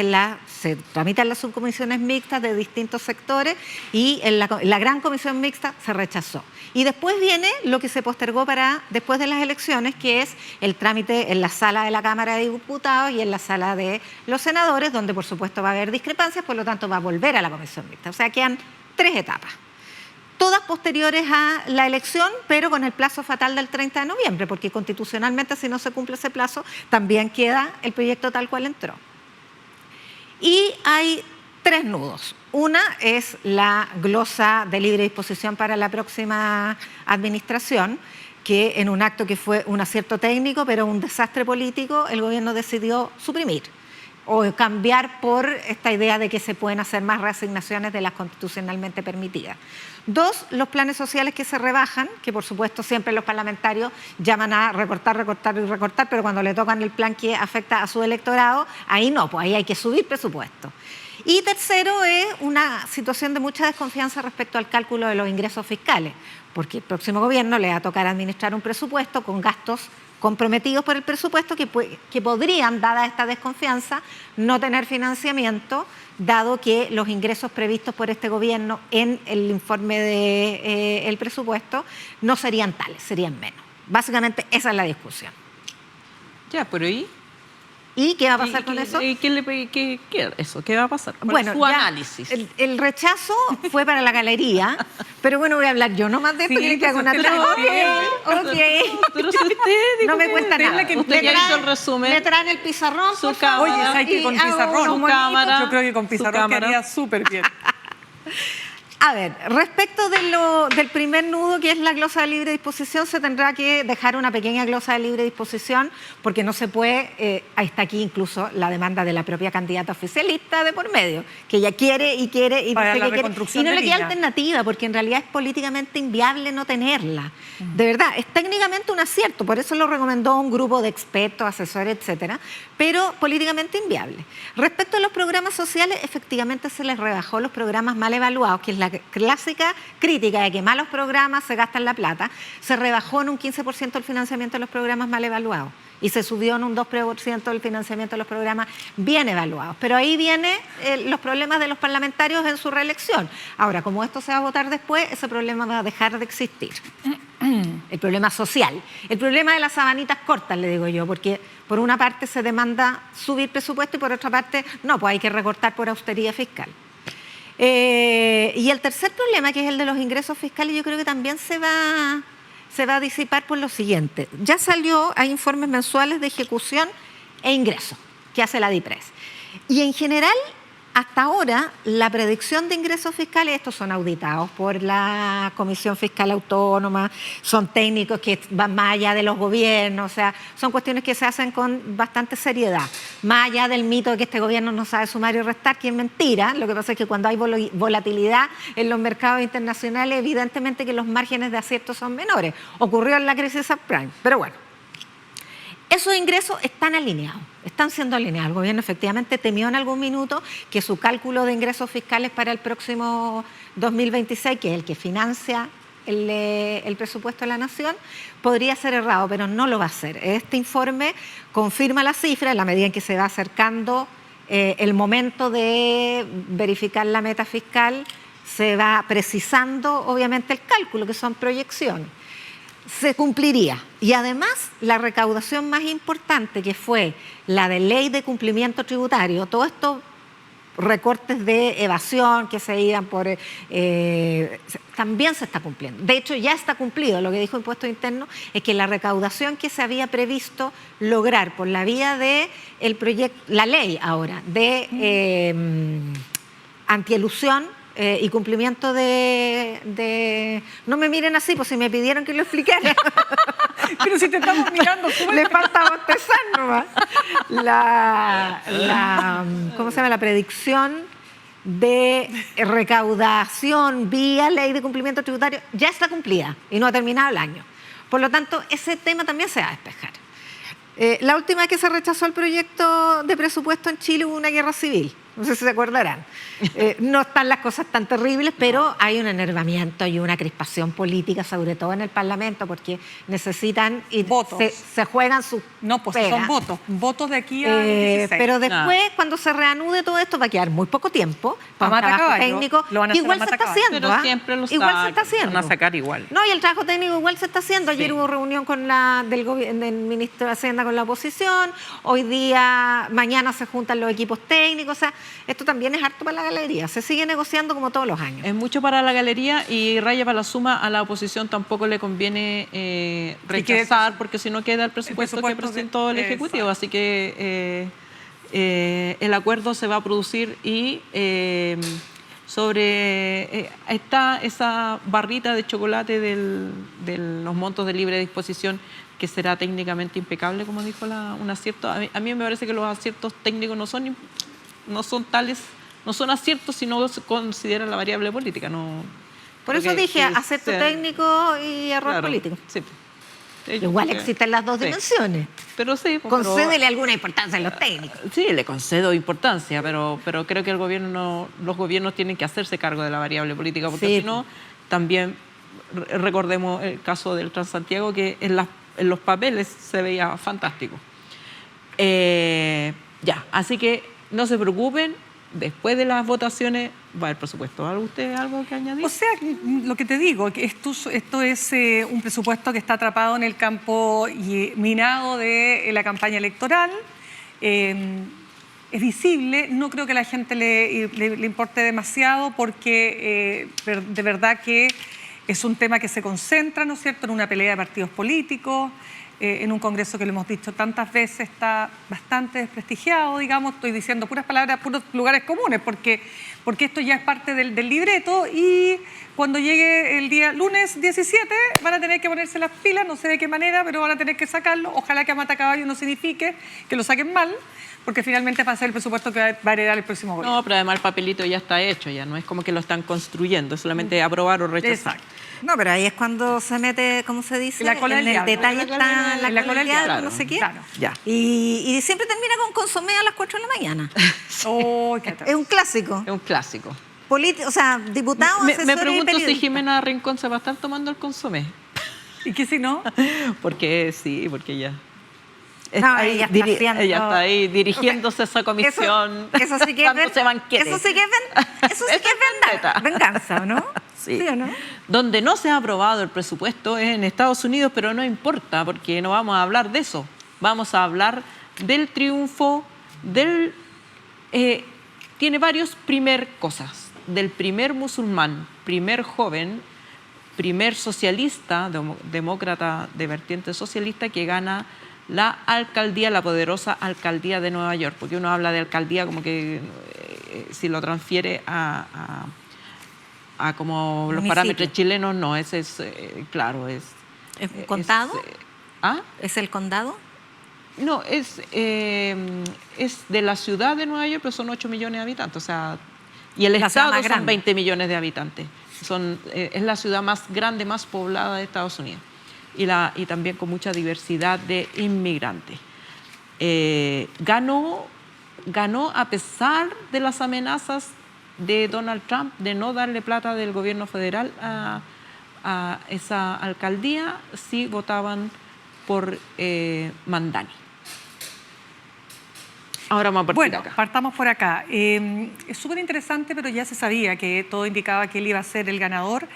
se tramita en las subcomisiones mixtas de distintos sectores y en la gran comisión mixta se rechazó. Y después viene lo que se postergó para después de las elecciones, que es el trámite en la sala de la Cámara de Diputados y en la sala de los senadores, donde por supuesto va a haber discrepancias, por lo tanto va a volver a la comisión mixta. O sea, quedan 3 etapas. Todas posteriores a la elección, pero con el plazo fatal del 30 de noviembre, porque constitucionalmente si no se cumple ese plazo, también queda el proyecto tal cual entró. Y hay 3 nudos. Una es la glosa de libre disposición para la próxima administración, que en un acto que fue un acierto técnico, pero un desastre político, el gobierno decidió suprimir. o cambiar por esta idea de que se pueden hacer más reasignaciones de las constitucionalmente permitidas. 2, los planes sociales que se rebajan, que por supuesto siempre los parlamentarios llaman a recortar, recortar y recortar, pero cuando le tocan el plan que afecta a su electorado, ahí no, pues ahí hay que subir presupuesto. Y tercero es una situación de mucha desconfianza respecto al cálculo de los ingresos fiscales, porque el próximo gobierno le va a tocar administrar un presupuesto con gastos comprometidos por el presupuesto que podrían, dada esta desconfianza, no tener financiamiento, dado que los ingresos previstos por este gobierno en el informe del presupuesto no serían tales, serían menos. Básicamente esa es la discusión. Ya, pero ¿y? ¿Y qué va a pasar con eso? ¿Qué va a pasar? Bueno, su análisis. El rechazo fue para la galería, pero bueno, voy a hablar yo nomás de esto, Sí, que hago una pues, Pero si usted no me cuesta usted es nada. la que usted ya hizo el resumen. Me traen el pizarrón, Su por favor, cámara. Oye, ¿sabes que con y hago pizarrón? unos Su monitos. cámara. Yo creo que con Su pizarrón cámara. quedaría súper bien. A ver, respecto del primer nudo, que es la glosa de libre disposición, se tendrá que dejar una pequeña glosa de libre disposición, porque no se puede, ahí está aquí incluso la demanda de la propia candidata oficialista de por medio, que ella quiere y Para dice la que quiere, reconstrucción y no de le queda Viña. alternativa, porque en realidad es políticamente inviable no tenerla. De verdad, es técnicamente un acierto, por eso lo recomendó un grupo de expertos, asesores, etcétera, pero políticamente inviable. Respecto a los programas sociales, efectivamente se les rebajó los programas mal evaluados, que es la clásica crítica de que malos programas se gastan la plata. Se rebajó en un 15% el financiamiento de los programas mal evaluados y se subió en un 2% el financiamiento de los programas bien evaluados. Pero ahí vienen los problemas de los parlamentarios en su reelección. Ahora, como esto se va a votar después, ese problema va a dejar de existir. El problema social. El problema de las sabanitas cortas, le digo yo, porque por una parte se demanda subir presupuesto y por otra parte, no, pues hay que recortar por austeridad fiscal. Y el tercer problema, que es el de los ingresos fiscales, yo creo que también se va a disipar por lo siguiente. Ya salió, hay informes mensuales de ejecución e ingresos que hace la DIPRES. Y en general, hasta ahora, la predicción de ingresos fiscales, estos son auditados por la Comisión Fiscal Autónoma, son técnicos que van más allá de los gobiernos, o sea, son cuestiones que se hacen con bastante seriedad. Más allá del mito de que este gobierno no sabe sumar y restar, que es mentira. Lo que pasa es que cuando hay volatilidad en los mercados internacionales, evidentemente que los márgenes de acierto son menores. Ocurrió en la crisis subprime, pero bueno. Esos ingresos están alineados, están siendo alineados. El gobierno efectivamente temió en algún minuto que su cálculo de ingresos fiscales para el próximo 2026, que es el que financia el presupuesto de la Nación, podría ser errado, pero no lo va a hacer. Este informe confirma la cifra en la medida en que se va acercando el momento de verificar la meta fiscal, se va precisando obviamente el cálculo, que son proyecciones. Se cumpliría. Y además, la recaudación más importante, que fue la de ley de cumplimiento tributario, todos estos recortes de evasión que se iban por... también se está cumpliendo. De hecho, ya está cumplido. Lo que dijo Impuesto Interno es que la recaudación que se había previsto lograr por la vía de la ley ahora de antielusión y cumplimiento de... No me miren así, pues si me pidieron que lo explicara. Pero si te estamos mirando, Le falta bostezar nomás. ¿Cómo se llama? La predicción de recaudación vía ley de cumplimiento tributario ya está cumplida y no ha terminado el año. Por lo tanto, ese tema también se va a despejar. La última vez que se rechazó el proyecto de presupuesto en Chile hubo una guerra civil. No sé si se acordarán. No están las cosas tan terribles, pero hay un enervamiento y una crispación política, sobre todo en el Parlamento, porque necesitan y votos. Se juegan sus No, pues pegas. son votos de aquí a 16. Pero después, cuando se reanude todo esto, va a quedar muy poco tiempo para un A trabajo matacaballo. técnico. Lo van a hacer Igual a se está matacaballo. haciendo. Pero siempre lo igual se está haciendo. van a sacar igual. No, y el trabajo técnico igual se está haciendo. Ayer hubo reunión con del ministro de Hacienda con la oposición. Hoy día, mañana se juntan los equipos técnicos. O sea, esto también es harto para la galería. Se sigue negociando como todos los años. Es mucho para la galería y raya para la suma. A la oposición tampoco le conviene rechazar, porque si no queda el presupuesto que presentó el Ejecutivo. Así que el acuerdo se va a producir y está esa barrita de chocolate de los montos de libre disposición, que será técnicamente impecable, como dijo un acierto. A mí me parece que los aciertos técnicos no son tales, no son aciertos si no se considera la variable política. No, Por eso dije acierto técnico y error político. Sí. Igual existen las dos dimensiones. Pero sí. Concédele alguna importancia a los técnicos. Sí, le concedo importancia, pero creo que los gobiernos tienen que hacerse cargo de la variable política, porque si no, también recordemos el caso del Transantiago, que en los papeles se veía fantástico. Así que no se preocupen, después de las votaciones va el presupuesto. ¿Usted algo que añadir? O sea, lo que te digo, que esto es un presupuesto que está atrapado en el campo minado de la campaña electoral. Es visible, no creo que a la gente le importe demasiado, porque de verdad que es un tema que se concentra, ¿no es cierto?, en una pelea de partidos políticos, en un Congreso que lo hemos dicho tantas veces está bastante desprestigiado, digamos. Estoy diciendo puras palabras, puros lugares comunes, porque esto ya es parte del libreto, y cuando llegue el día lunes 17 van a tener que ponerse las pilas, no sé de qué manera, pero van a tener que sacarlo. Ojalá que a matacaballo no signifique que lo saquen mal, porque finalmente va a ser el presupuesto que va a heredar el próximo gobierno. No, pero además el papelito ya está hecho, ya no es como que lo están construyendo, es solamente aprobar o rechazar. Exacto. No, pero ahí es cuando se mete, ¿cómo se dice? La cola del diablo. El detalle está la cola del diablo, no sé qué. Claro. Ya. Y siempre termina con consomé a las 4 de la mañana. Oh, qué Es un clásico. Es un clásico. O sea, diputados, Me asesores y pregunto si periodistas. Jimena Rincón se va a estar tomando el consomé. ¿Y qué si no? Porque ella No, ella está haciendo- ella está ahí dirigiéndose a esa comisión, Eso sí que es dándose banquete. Eso sí que es venganza, ¿no? Sí. ¿Sí o no? Donde no se ha aprobado el presupuesto es en Estados Unidos, pero no importa, porque no vamos a hablar de eso. Vamos a hablar del triunfo tiene varios cosas. Del primer musulmán, primer joven, primer socialista, demócrata de vertiente socialista, que gana la alcaldía, la poderosa alcaldía de Nueva York, porque uno habla de alcaldía como que si lo transfiere a como los Municipio. parámetros chilenos, no, ese es, claro, ¿Es un condado? ¿Ah? ¿Es el condado? No, es de la ciudad de Nueva York, pero son 8 millones de habitantes, o sea, y el La ciudad estado más son grande. 20 millones de habitantes. Es la ciudad más grande, más poblada de Estados Unidos, y también con mucha diversidad de inmigrantes. Ganó a pesar de las amenazas de Donald Trump de no darle plata del gobierno federal a esa alcaldía. Sí votaban por Mandani. Ahora vamos a partir Bueno, acá. partamos por acá. Es súper interesante, pero ya se sabía que todo indicaba que él iba a ser el ganador.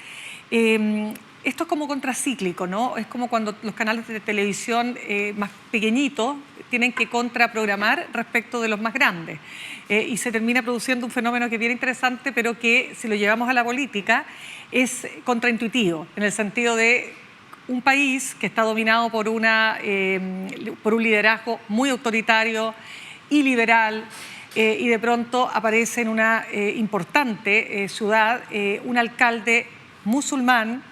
Esto es como contracíclico, ¿no? Es como cuando los canales de televisión más pequeñitos tienen que contraprogramar respecto de los más grandes. Y se termina produciendo un fenómeno que es bien interesante, pero que si lo llevamos a la política es contraintuitivo, en el sentido de un país que está dominado por un liderazgo muy autoritario y liberal, y de pronto aparece en una importante ciudad un alcalde musulmán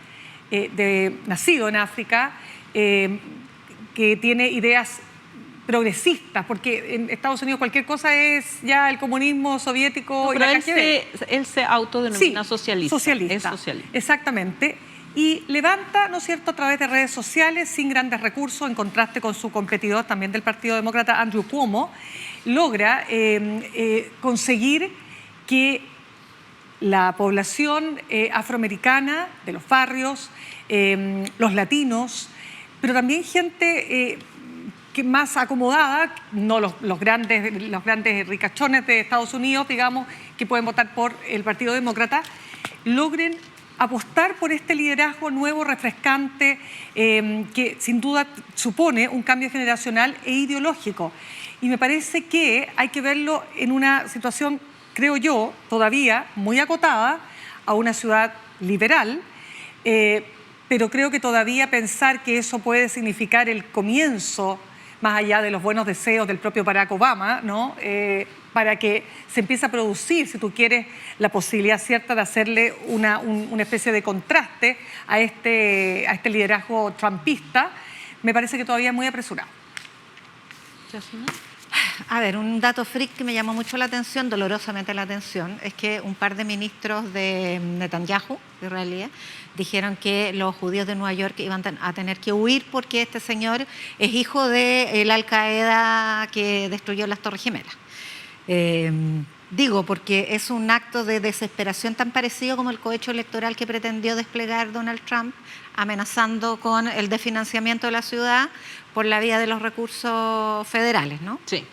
nacido en África, que tiene ideas progresistas, porque en Estados Unidos cualquier cosa es ya el comunismo soviético. Pero y la él se autodenomina socialista. Socialista. Es socialista. Exactamente. Y levanta, ¿no es cierto?, a través de redes sociales, sin grandes recursos, en contraste con su competidor también del Partido Demócrata, Andrew Cuomo, logra conseguir que la población afroamericana de los barrios, los latinos, pero también gente que más acomodada, no los grandes ricachones de Estados Unidos, digamos, que pueden votar por el Partido Demócrata, logren apostar por este liderazgo nuevo, refrescante, que sin duda supone un cambio generacional e ideológico. Y me parece que hay que verlo en una situación, creo yo, todavía muy acotada a una ciudad liberal, pero creo que todavía pensar que eso puede significar el comienzo más allá de los buenos deseos del propio Barack Obama, ¿no? Para que se empiece a producir, si tú quieres, la posibilidad cierta de hacerle una especie de contraste a este liderazgo trumpista, me parece que todavía es muy apresurado. A ver, un dato freak que me llamó mucho la atención, dolorosamente la atención, es que un par de ministros de Netanyahu, israelíes, dijeron que los judíos de Nueva York iban a tener que huir porque este señor es hijo del Al-Qaeda que destruyó las Torres Gemelas. Digo, porque es un acto de desesperación tan parecido como el cohecho electoral que pretendió desplegar Donald Trump, amenazando con el desfinanciamiento de la ciudad por la vía de los recursos federales, ¿no? Sí.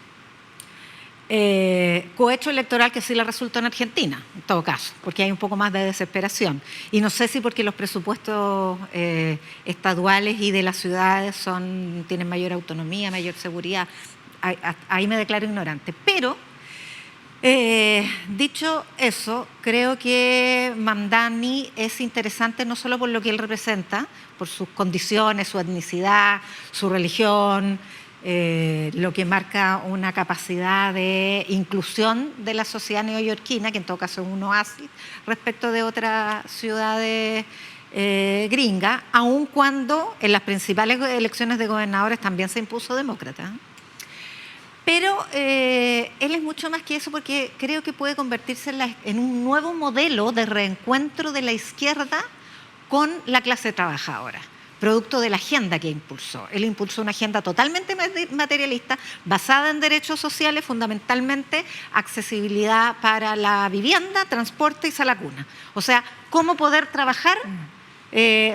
Cohecho electoral que sí le resultó en Argentina, en todo caso, porque hay un poco más de desesperación. Y no sé si porque los presupuestos estaduales y de las ciudades tienen mayor autonomía, mayor seguridad. Ahí me declaro ignorante. Pero, dicho eso, creo que Mamdani es interesante no solo por lo que él representa, por sus condiciones, su etnicidad, su religión, lo que marca una capacidad de inclusión de la sociedad neoyorquina, que en todo caso es un oasis respecto de otras ciudades gringas, aun cuando en las principales elecciones de gobernadores también se impuso demócrata. Pero él es mucho más que eso, porque creo que puede convertirse en un nuevo modelo de reencuentro de la izquierda con la clase trabajadora, producto de la agenda que impulsó. Él impulsó una agenda totalmente materialista, basada en derechos sociales, fundamentalmente accesibilidad para la vivienda, transporte y sala cuna. O sea, cómo poder trabajar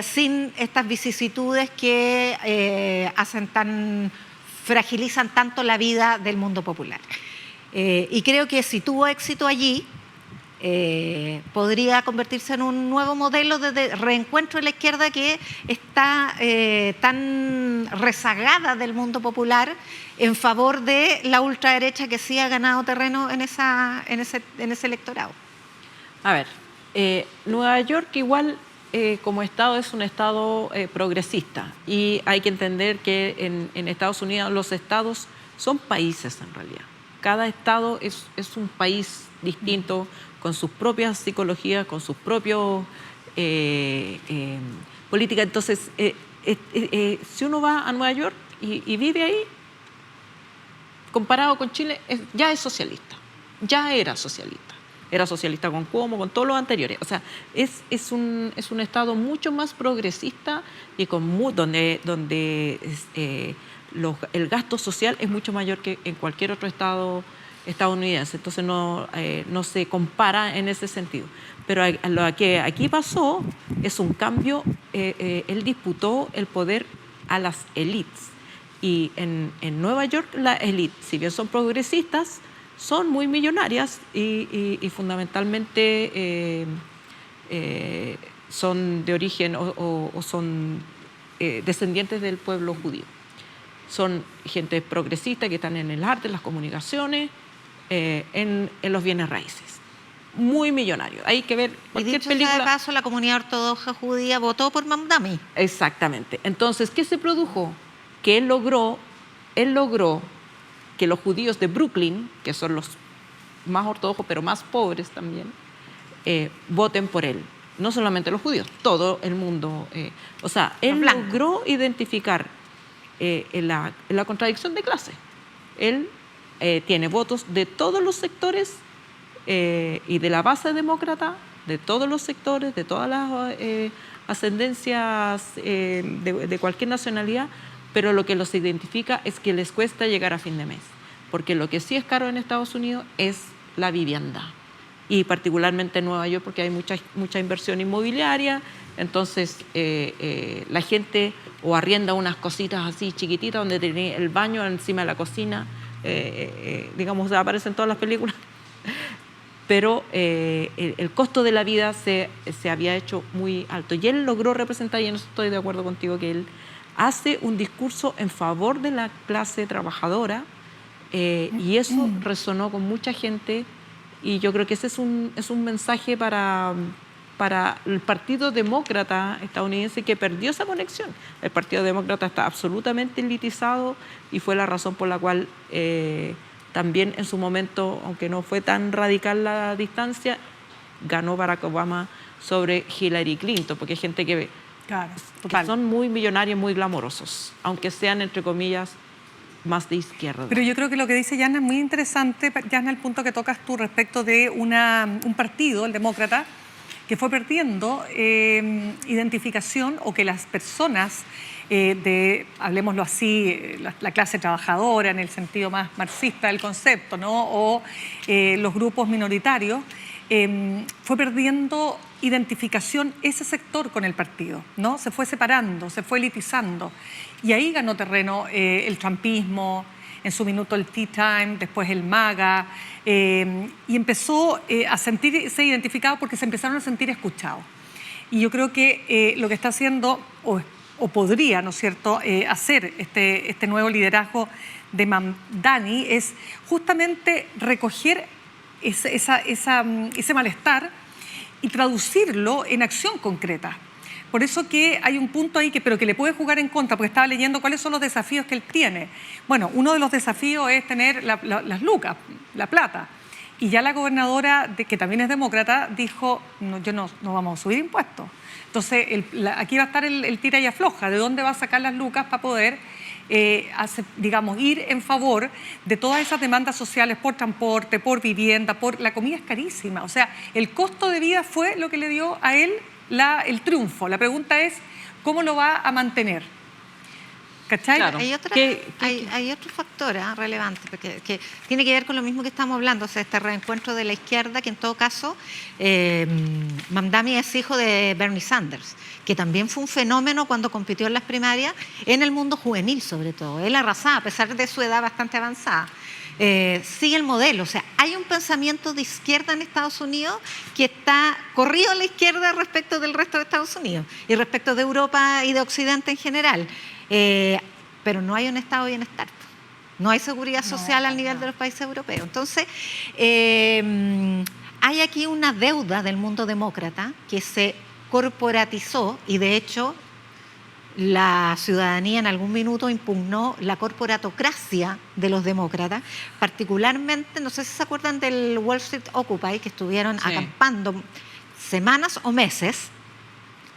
sin estas vicisitudes que fragilizan tanto la vida del mundo popular. Y creo que si tuvo éxito allí, podría convertirse en un nuevo modelo de reencuentro de la izquierda que está tan rezagada del mundo popular en favor de la ultraderecha que sí ha ganado terreno en ese electorado. A ver, Nueva York igual como estado es un estado progresista, y hay que entender que en Estados Unidos los estados son países en realidad. Cada estado es un país distinto, con sus propias psicologías, con sus propios políticas. Entonces, si uno va a Nueva York y vive ahí, comparado con Chile, ya es socialista, ya era socialista. Era socialista con Cuomo, con todos los anteriores. O sea, es un estado mucho más progresista y donde el gasto social es mucho mayor que en cualquier otro estado estadounidense. Entonces no se compara en ese sentido. Pero lo que aquí pasó es un cambio. Él disputó el poder a las élites. Y en Nueva York las élites, si bien son progresistas, son muy millonarias y fundamentalmente son de origen o son descendientes del pueblo judío. Son gente progresista que están en el arte, en las comunicaciones, en los bienes raíces. Muy millonarios. Hay que ver cualquier película. De paso, la comunidad ortodoxa judía votó por Mamdani. Exactamente. Entonces, ¿qué se produjo? Que él logró que los judíos de Brooklyn, que son los más ortodoxos, pero más pobres también, voten por él. No solamente los judíos, todo el mundo. O sea, él logró identificar la contradicción de clase. Él tiene votos de todos los sectores y de la base demócrata, de todos los sectores, de todas las ascendencias de cualquier nacionalidad, pero lo que los identifica es que les cuesta llegar a fin de mes, porque lo que sí es caro en Estados Unidos es la vivienda, y particularmente en Nueva York, porque hay mucha inversión inmobiliaria. Entonces la gente o arrienda unas cositas así chiquititas donde tiene el baño encima de la cocina, digamos, aparecen todas las películas, pero el costo de la vida se había hecho muy alto, y él logró representar, y en eso estoy de acuerdo contigo, que él hace un discurso en favor de la clase trabajadora, y eso resonó con mucha gente, y yo creo que ese es un mensaje para para el Partido Demócrata estadounidense, que perdió esa conexión. El Partido Demócrata está absolutamente elitizado y fue la razón por la cual también en su momento, aunque no fue tan radical la distancia, ganó Barack Obama sobre Hillary Clinton, porque hay gente que son muy millonarios, muy glamorosos, aunque sean, entre comillas, más de izquierda. Pero yo creo que lo que dice Yana es muy interesante, Yana, el punto que tocas tú respecto de un partido, el demócrata, que fue perdiendo identificación, o que las personas hablemoslo así, la clase trabajadora en el sentido más marxista del concepto, ¿no? O los grupos minoritarios, fue perdiendo identificación ese sector con el partido, ¿no? Se fue separando, se fue elitizando, y ahí ganó terreno el trumpismo, en su minuto el Tea Time, después el MAGA, y empezó a sentirse identificado porque se empezaron a sentir escuchados. Y yo creo que lo que está haciendo, o podría, ¿no es cierto?, hacer este nuevo liderazgo de Mamdani, es justamente recoger ese malestar y traducirlo en acción concreta. Por eso que hay un punto ahí pero que le puede jugar en contra, porque estaba leyendo cuáles son los desafíos que él tiene. Bueno, uno de los desafíos es tener las lucas, la plata. Y ya la gobernadora, que también es demócrata, dijo, no vamos a subir impuestos. Entonces, aquí va a estar el tira y afloja, de dónde va a sacar las lucas para poder ir en favor de todas esas demandas sociales por transporte, por vivienda, la comida es carísima. O sea, el costo de vida fue lo que le dio a él el triunfo. La pregunta es, ¿cómo lo va a mantener? ¿Cachai? Claro. Hay otro factor relevante, porque que tiene que ver con lo mismo que estamos hablando, o sea, este reencuentro de la izquierda, que en todo caso, Mamdani es hijo de Bernie Sanders, que también fue un fenómeno cuando compitió en las primarias, en el mundo juvenil sobre todo. Él arrasaba, a pesar de su edad bastante avanzada. Sigue el modelo, o sea, hay un pensamiento de izquierda en Estados Unidos que está corrido a la izquierda respecto del resto de Estados Unidos y respecto de Europa y de Occidente en general. Pero no hay un estado de bienestar, no hay seguridad social al nivel de los países europeos. Entonces, hay aquí una deuda del mundo demócrata que se corporatizó, y de hecho la ciudadanía en algún minuto impugnó la corporatocracia de los demócratas, particularmente, no sé si se acuerdan del Wall Street Occupy, que estuvieron acampando semanas o meses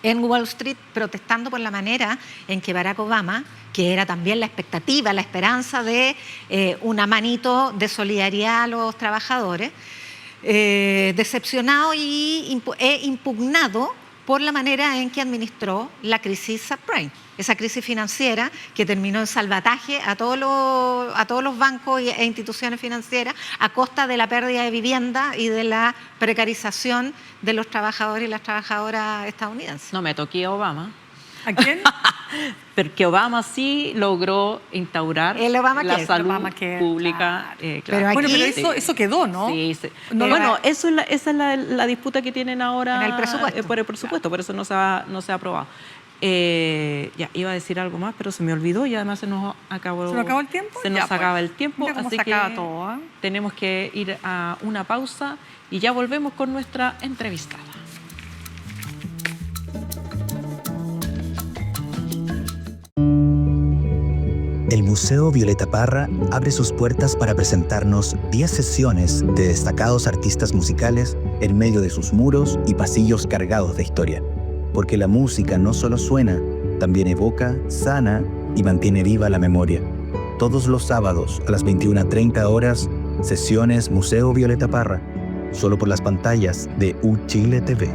en Wall Street protestando por la manera en que Barack Obama, que era también la expectativa, la esperanza de una manito de solidaridad a los trabajadores, decepcionado e impugnado por la manera en que administró la crisis subprime, esa crisis financiera que terminó en salvataje a todos los bancos e instituciones financieras a costa de la pérdida de vivienda y de la precarización de los trabajadores y las trabajadoras estadounidenses. No me toqué a Obama. ¿A quién? Porque Obama sí logró instaurar la salud pública. Claro. Pero aquí, pero eso quedó, ¿no? Sí. Bueno, esa es la disputa que tienen ahora en el presupuesto. Por el presupuesto, por eso no se ha aprobado. Ya iba a decir algo más, pero se me olvidó y además se nos acabó. ¿Se nos acabó el tiempo? Se nos acaba el tiempo, así que todo, tenemos que ir a una pausa y ya volvemos con nuestra entrevistada. El Museo Violeta Parra abre sus puertas para presentarnos 10 sesiones de destacados artistas musicales en medio de sus muros y pasillos cargados de historia. Porque la música no solo suena, también evoca, sana y mantiene viva la memoria. Todos los sábados a las 21:30 horas, sesiones Museo Violeta Parra, solo por las pantallas de UChile TV.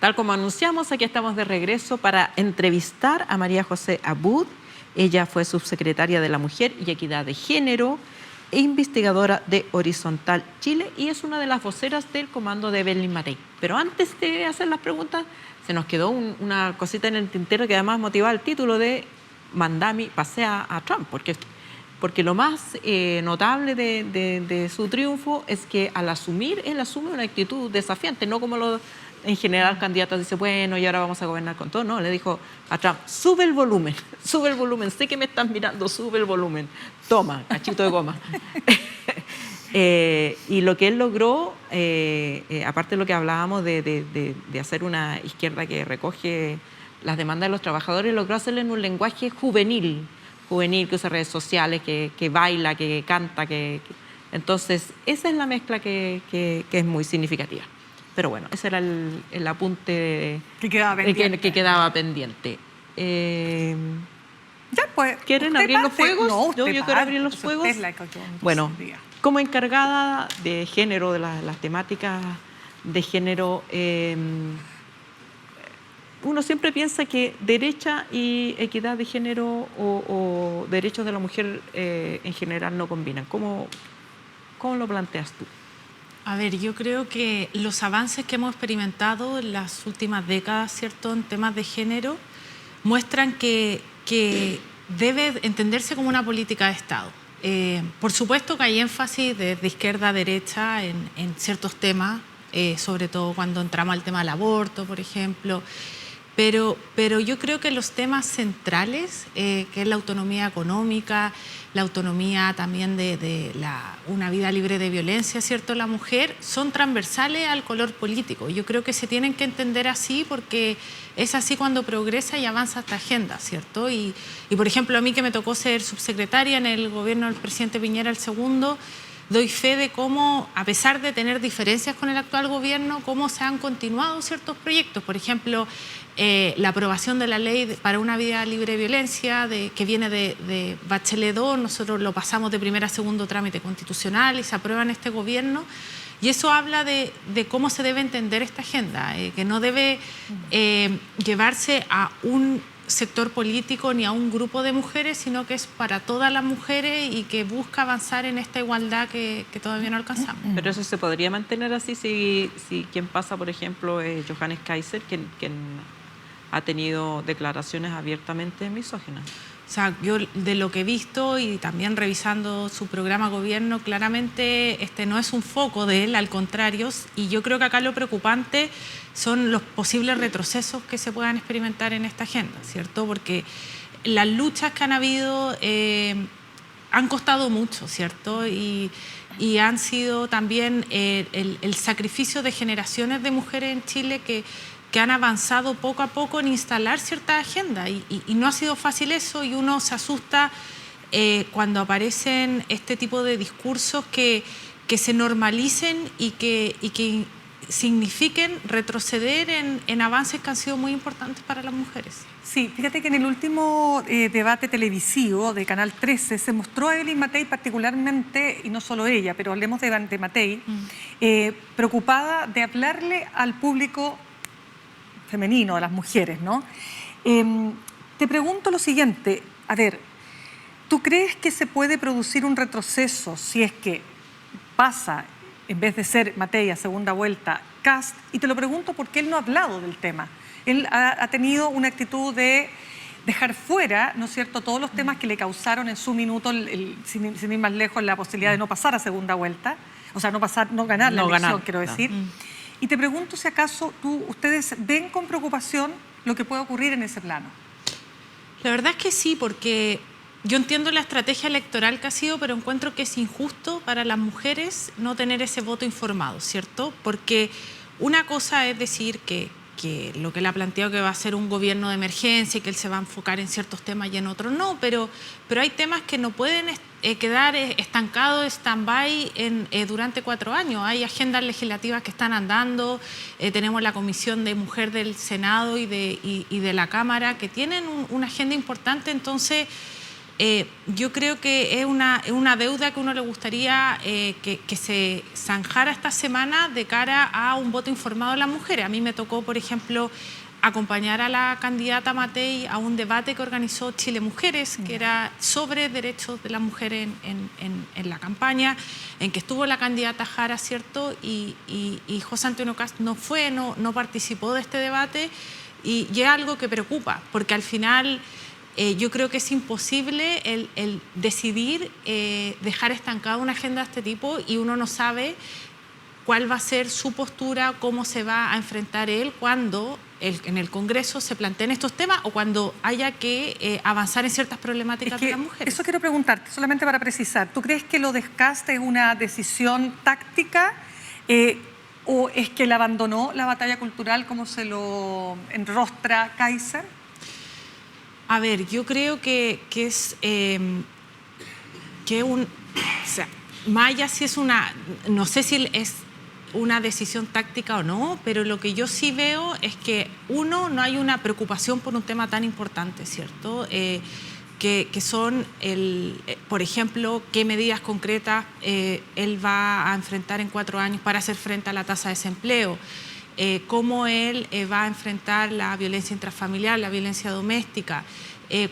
Tal como anunciamos, aquí estamos de regreso para entrevistar a María José Abud. Ella fue subsecretaria de la Mujer y Equidad de Género e investigadora de Horizontal Chile y es una de las voceras del comando de Evelyn Matei. Pero antes de hacer las preguntas, se nos quedó una cosita en el tintero que además motivaba el título de Mamdani pasea a Trump, porque porque lo más notable de su triunfo es que al asumir, él asume una actitud desafiante, no como en general candidatos dicen, bueno, y ahora vamos a gobernar con todo. No, le dijo a Trump, sube el volumen, sé que me estás mirando, sube el volumen, toma, cachito de goma. Y lo que él logró, aparte de lo que hablábamos de hacer una izquierda que recoge las demandas de los trabajadores, logró hacerlo en un lenguaje juvenil, que usa redes sociales, que baila, que canta. Entonces, esa es la mezcla que es muy significativa. Pero bueno, ese era el apunte que quedaba pendiente. Ya, pues, ¿quieren abrir los fuegos? No, yo quiero abrir los fuegos. Bueno, como encargada de género, de las temáticas de género, uno siempre piensa que derecha y equidad de género o derechos de la mujer en general no combinan. ¿Cómo lo planteas tú? A ver, yo creo que los avances que hemos experimentado en las últimas décadas, ¿cierto?, en temas de género, muestran que debe entenderse como una política de Estado. Por supuesto que hay énfasis de izquierda a derecha en ciertos temas, sobre todo cuando entramos al tema del aborto, por ejemplo, pero yo creo que los temas centrales, que es la autonomía económica, la autonomía también de una vida libre de violencia, ¿cierto?, la mujer, son transversales al color político. Yo creo que se tienen que entender así porque es así cuando progresa y avanza esta agenda, ¿cierto? Y por ejemplo, a mí que me tocó ser subsecretaria en el gobierno del presidente Piñera el segundo, doy fe de cómo, a pesar de tener diferencias con el actual gobierno, cómo se han continuado ciertos proyectos. Por ejemplo, la aprobación de la ley para una vida libre de violencia, que viene de Bachelet II, nosotros lo pasamos de primer a segundo trámite constitucional y se aprueba en este gobierno. Y eso habla de cómo se debe entender esta agenda, que no debe llevarse a un sector político ni a un grupo de mujeres, sino que es para todas las mujeres y que busca avanzar en esta igualdad que todavía no alcanzamos. Pero eso se podría mantener así si quien pasa, por ejemplo, es Johannes Kaiser, quien ha tenido declaraciones abiertamente misóginas. O sea, yo de lo que he visto y también revisando su programa gobierno, claramente este no es un foco de él, al contrario, y yo creo que acá lo preocupante son los posibles retrocesos que se puedan experimentar en esta agenda, ¿cierto? Porque las luchas que han habido han costado mucho, ¿cierto? Y han sido también el sacrificio de generaciones de mujeres en Chile que han avanzado poco a poco en instalar cierta agenda y no ha sido fácil eso, y uno se asusta cuando aparecen este tipo de discursos que se normalicen y que signifiquen retroceder en avances que han sido muy importantes para las mujeres. Sí, fíjate que en el último debate televisivo de Canal 13 se mostró a Evelyn Matei particularmente, y no solo ella, pero hablemos de Matei, preocupada de hablarle al público femenino, a las mujeres, ¿no? Te pregunto lo siguiente, a ver, ¿tú crees que se puede producir un retroceso si es que pasa, en vez de ser Matei a segunda vuelta, Kast? Y te lo pregunto porque él no ha hablado del tema. Él ha tenido una actitud de dejar fuera, ¿no es cierto?, todos los temas que le causaron en su minuto, sin ir más lejos, la posibilidad de no pasar a segunda vuelta, o sea, no ganar la elección, quiero decir. Y te pregunto si acaso ustedes ven con preocupación lo que puede ocurrir en ese plano. La verdad es que sí, porque yo entiendo la estrategia electoral que ha sido, pero encuentro que es injusto para las mujeres no tener ese voto informado, ¿cierto? Porque una cosa es decir que lo que él ha planteado, que va a ser un gobierno de emergencia y que él se va a enfocar en ciertos temas y en otros no, pero hay temas que no pueden quedar estancados, stand-by durante 4 años. Hay agendas legislativas que están andando, tenemos la Comisión de Mujer del Senado y de la Cámara que tienen una agenda importante, entonces yo creo que es una deuda que uno le gustaría que se zanjara esta semana de cara a un voto informado de las mujeres. A mí me tocó, por ejemplo, acompañar a la candidata Matei a un debate que organizó Chile Mujeres, que era sobre derechos de las mujeres en la campaña, en que estuvo la candidata Jara, ¿cierto? Y José Antonio Kast no participó de este debate, y es algo que preocupa, porque al final yo creo que es imposible el decidir dejar estancada una agenda de este tipo y uno no sabe cuál va a ser su postura, cómo se va a enfrentar él cuando en el Congreso se planteen estos temas o cuando haya que avanzar en ciertas problemáticas de las mujeres. Eso quiero preguntarte, solamente para precisar. ¿Tú crees que lo de Kast es una decisión táctica o es que él abandonó la batalla cultural como se lo enrostra Kaiser? A ver, yo creo que es o sea, Maya sí es no sé si es una decisión táctica o no, pero lo que yo sí veo es que no hay una preocupación por un tema tan importante, ¿cierto? Que son, por ejemplo, qué medidas concretas él va a enfrentar en 4 años para hacer frente a la tasa de desempleo. Cómo él va a enfrentar la violencia intrafamiliar, la violencia doméstica,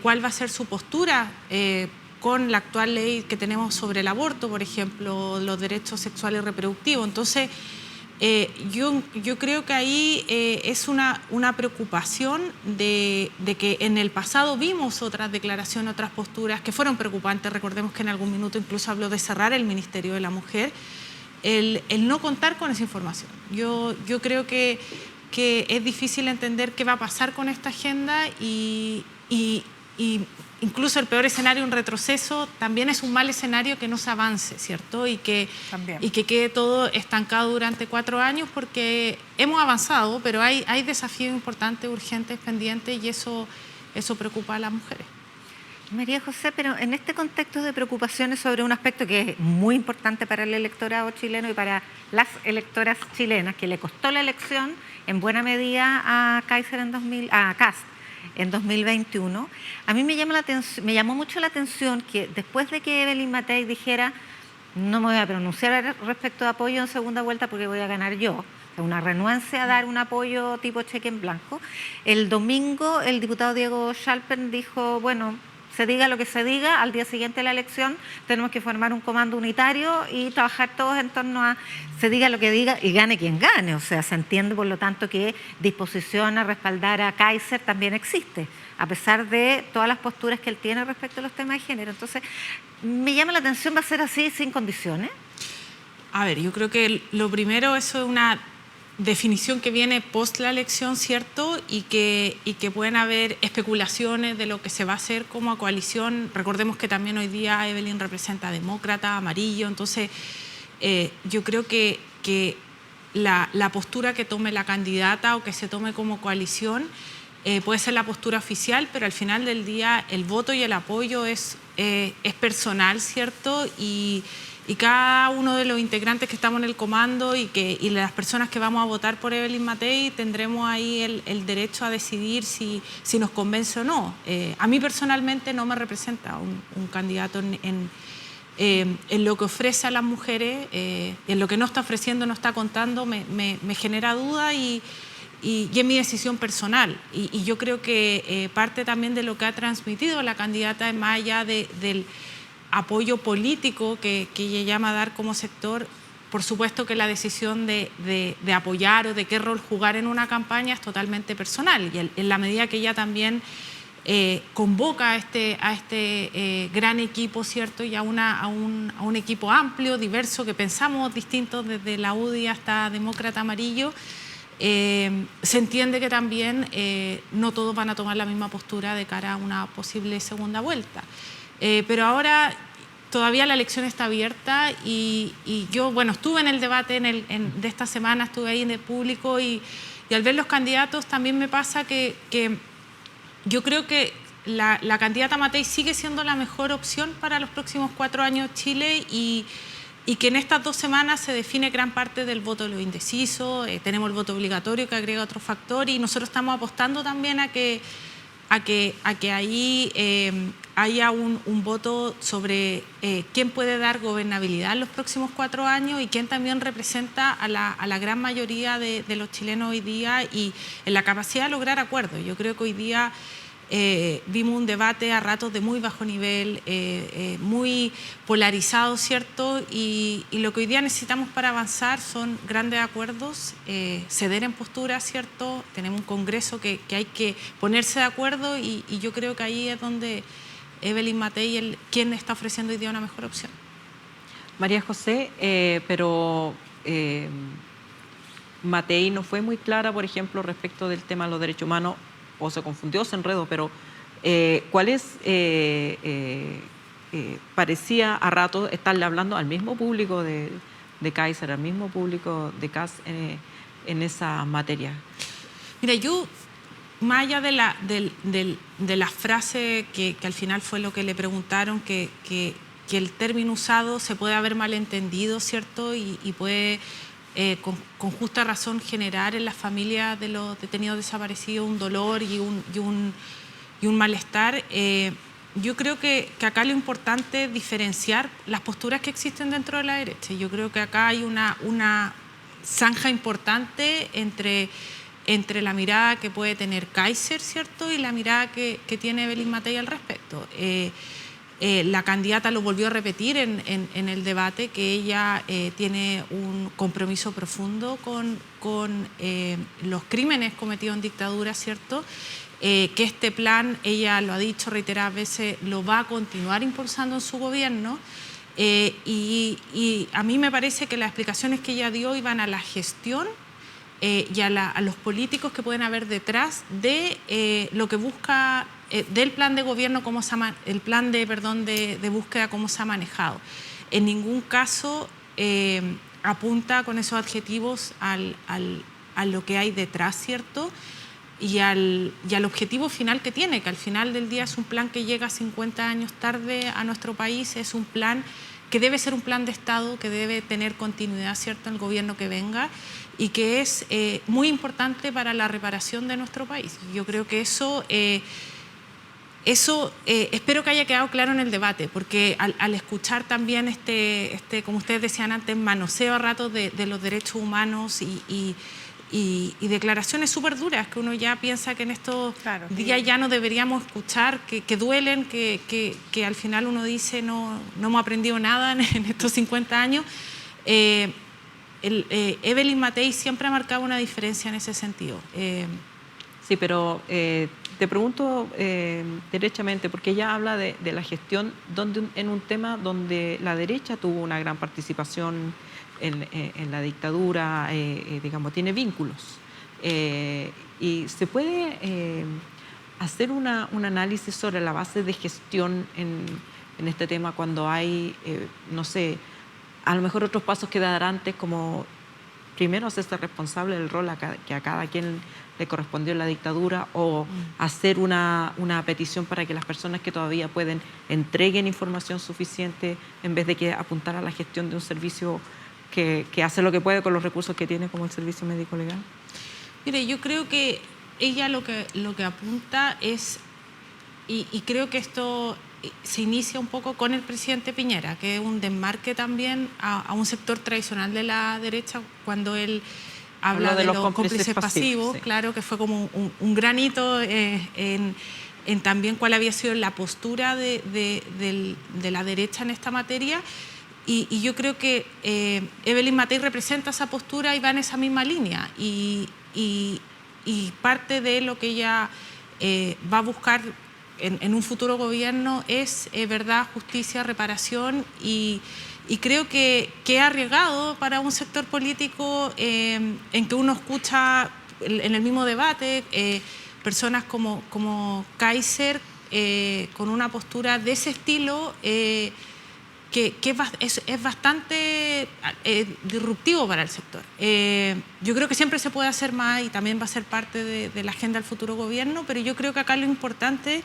cuál va a ser su postura con la actual ley que tenemos sobre el aborto, por ejemplo, los derechos sexuales y reproductivos. Entonces, yo creo que ahí es una preocupación de que en el pasado vimos otras declaraciones, otras posturas que fueron preocupantes. Recordemos que en algún minuto incluso habló de cerrar el Ministerio de la Mujer. El no contar con esa información. Yo creo que es difícil entender qué va a pasar con esta agenda y incluso el peor escenario, un retroceso, también es un mal escenario que no se avance, ¿cierto? Y que quede todo estancado durante 4 años porque hemos avanzado, pero hay desafíos importantes, urgentes, pendientes y eso preocupa a las mujeres. María José, pero en este contexto de preocupaciones sobre un aspecto que es muy importante para el electorado chileno y para las electoras chilenas, que le costó la elección en buena medida a Kast en 2021, a mí me llamó mucho la atención que después de que Evelyn Matei dijera no me voy a pronunciar respecto de apoyo en segunda vuelta porque voy a ganar yo, una renuencia a dar un apoyo tipo cheque en blanco, el domingo el diputado Diego Schalper dijo, bueno, se diga lo que se diga, al día siguiente de la elección tenemos que formar un comando unitario y trabajar todos en torno a se diga lo que diga y gane quien gane. O sea, se entiende por lo tanto que disposición a respaldar a Kaiser también existe, a pesar de todas las posturas que él tiene respecto a los temas de género. Entonces, me llama la atención, ¿va a ser así sin condiciones? A ver, yo creo que lo primero, eso es una definición que viene post la elección, ¿cierto? Y que pueden haber especulaciones de lo que se va a hacer como coalición. Recordemos que también hoy día Evelyn representa a Demócrata, Amarillo, entonces yo creo que la postura que tome la candidata o que se tome como coalición puede ser la postura oficial, pero al final del día el voto y el apoyo es personal, ¿cierto? Y cada uno de los integrantes que estamos en el comando y las personas que vamos a votar por Evelyn Matei tendremos ahí el derecho a decidir si nos convence o no. A mí personalmente no me representa un candidato en lo que ofrece a las mujeres, en lo que no está ofreciendo, no está contando, me genera duda y es mi decisión personal. Y yo creo que parte también de lo que ha transmitido la candidata es más allá del apoyo político que ella llama a dar como sector. Por supuesto que la decisión de apoyar o de qué rol jugar en una campaña es totalmente personal y en la medida que ella también convoca a este gran equipo, ¿cierto? Y a un equipo amplio, diverso, que pensamos distintos desde la UDI hasta Demócrata Amarillo, se entiende que también no todos van a tomar la misma postura de cara a una posible segunda vuelta. Pero ahora todavía la elección está abierta y yo, bueno, estuve en el debate de esta semana, estuve ahí en el público y al ver los candidatos también me pasa que yo creo que la candidata Matei sigue siendo la mejor opción para los próximos 4 años Chile y que en estas 2 semanas se define gran parte del voto de los indecisos, tenemos el voto obligatorio que agrega otro factor y nosotros estamos apostando también a que ahí haya un voto sobre quién puede dar gobernabilidad en los próximos 4 años y quién también representa a la gran mayoría de los chilenos hoy día y en la capacidad de lograr acuerdos. Yo creo que hoy día vimos un debate a ratos de muy bajo nivel, muy polarizado, ¿cierto? Y lo que hoy día necesitamos para avanzar son grandes acuerdos, ceder en postura, ¿cierto? Tenemos un Congreso que hay que ponerse de acuerdo y yo creo que ahí es donde Evelyn Matei, quien está ofreciendo hoy día una mejor opción. María José, pero Matei no fue muy clara, por ejemplo, respecto del tema de los derechos humanos, o se confundió, se enredó, pero ¿cuál es? Parecía a ratos estarle hablando al mismo público de Kaiser, al mismo público de CAS en esa materia. Mira, yo, más allá de la frase que al final fue lo que le preguntaron, que el término usado se puede haber malentendido, ¿cierto? Y puede, con justa razón, generar en las familias de los detenidos desaparecidos un dolor y un malestar. Yo creo que acá lo importante es diferenciar las posturas que existen dentro de la derecha. Yo creo que acá hay una zanja importante entre la mirada que puede tener Kaiser, ¿cierto?, y la mirada que tiene Evelyn Matei al respecto. La candidata lo volvió a repetir en el debate, que ella tiene un compromiso profundo con los crímenes cometidos en dictadura, ¿cierto?, que este plan, ella lo ha dicho reiteradas veces, lo va a continuar impulsando en su gobierno. Y a mí me parece que las explicaciones que ella dio iban a la gestión y a los políticos que pueden haber detrás de lo que busca, del plan de gobierno, el plan de búsqueda, cómo se ha manejado. En ningún caso apunta con esos adjetivos a lo que hay detrás, ¿cierto?, y al objetivo final que tiene, que al final del día es un plan que llega 50 años tarde a nuestro país, es un plan que debe ser un plan de Estado, que debe tener continuidad, ¿cierto?, en el gobierno que venga, y que es muy importante para la reparación de nuestro país. Yo creo que eso espero que haya quedado claro en el debate, porque al escuchar también como ustedes decían antes, manoseo a ratos de los derechos humanos y declaraciones súper duras que uno ya piensa que en estos días ya no deberíamos escuchar, que duelen, que al final uno dice no hemos aprendido nada en estos 50 años. Evelyn Matei siempre ha marcado una diferencia en ese sentido. Sí, pero te pregunto derechamente, porque ella habla de la gestión en un tema donde la derecha tuvo una gran participación en la dictadura, digamos, tiene vínculos. Y se puede hacer un análisis sobre la base de gestión en este tema cuando hay, no sé, a lo mejor otros pasos que dar antes, como primero hacerse responsable del rol que a cada quien le correspondió en la dictadura, o hacer una petición para que las personas que todavía pueden entreguen información suficiente en vez de que apuntar a la gestión de un servicio que hace lo que puede con los recursos que tiene, como el servicio médico legal. Mire, yo creo que ella lo que apunta es, y creo que esto se inicia un poco con el presidente Piñera, que es un desmarque también a un sector tradicional de la derecha, cuando él habla de los cómplices pasivos, sí. Claro, que fue como un gran hito en también cuál había sido la postura de la derecha en esta materia. Y yo creo que Evelyn Matei representa esa postura y va en esa misma línea. Y parte de lo que ella va a buscar en un futuro gobierno es verdad, justicia, reparación, y creo que es arriesgado para un sector político en que uno escucha en el mismo debate personas como Kaiser con una postura de ese estilo que es bastante disruptivo para el sector. Yo creo que siempre se puede hacer más y también va a ser parte de la agenda del futuro gobierno, pero yo creo que acá lo importante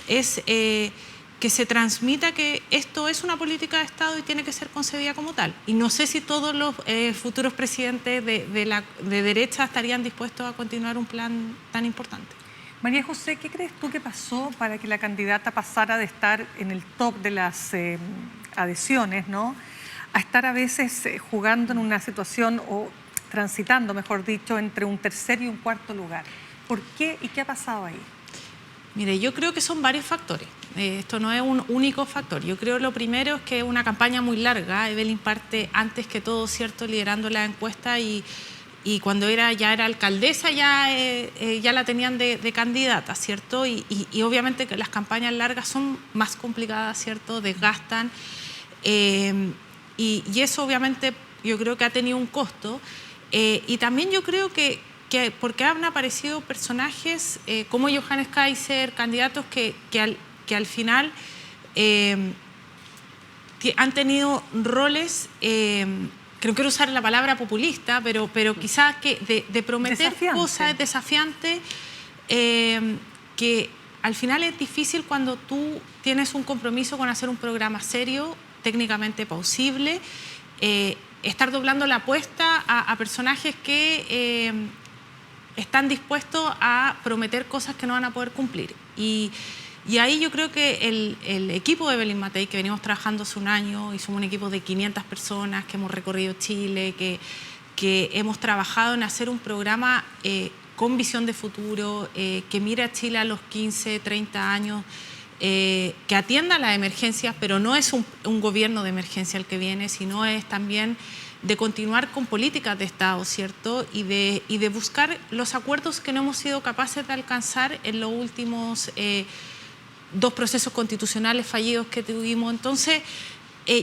es que se transmita que esto es una política de Estado y tiene que ser concebida como tal. Y no sé si todos los futuros presidentes de derecha estarían dispuestos a continuar un plan tan importante. María José, ¿qué crees tú que pasó para que la candidata pasara de estar en el top de las adhesiones, ¿no?, a estar a veces jugando en una situación o transitando, mejor dicho, entre un tercer y un cuarto lugar? ¿Por qué y qué ha pasado ahí? Mire, yo creo que son varios factores. Esto no es un único factor. Yo creo lo primero es que es una campaña muy larga. Evelyn parte antes que todo, ¿cierto?, liderando la encuesta y cuando ya era alcaldesa ya la tenían de candidata, ¿cierto? Y obviamente que las campañas largas son más complicadas, ¿cierto? Desgastan. Y eso obviamente yo creo que ha tenido un costo. Y también yo creo que porque han aparecido personajes como Johannes Kaiser, candidatos que al final han tenido roles, que no quiero usar la palabra populista, pero quizás que de prometer cosas desafiantes, que al final es difícil cuando tú tienes un compromiso con hacer un programa serio, técnicamente plausible, estar doblando la apuesta a personajes que están dispuestos a prometer cosas que no van a poder cumplir. Y ahí yo creo que el equipo de Evelyn Matei, que venimos trabajando hace un año, y somos un equipo de 500 personas que hemos recorrido Chile, que hemos trabajado en hacer un programa con visión de futuro, que mire a Chile a los 15, 30 años, que atienda las emergencias, pero no es un gobierno de emergencia el que viene, sino es también de continuar con políticas de Estado, ¿cierto? Y de buscar los acuerdos que no hemos sido capaces de alcanzar en los últimos 2 procesos constitucionales fallidos que tuvimos. Entonces,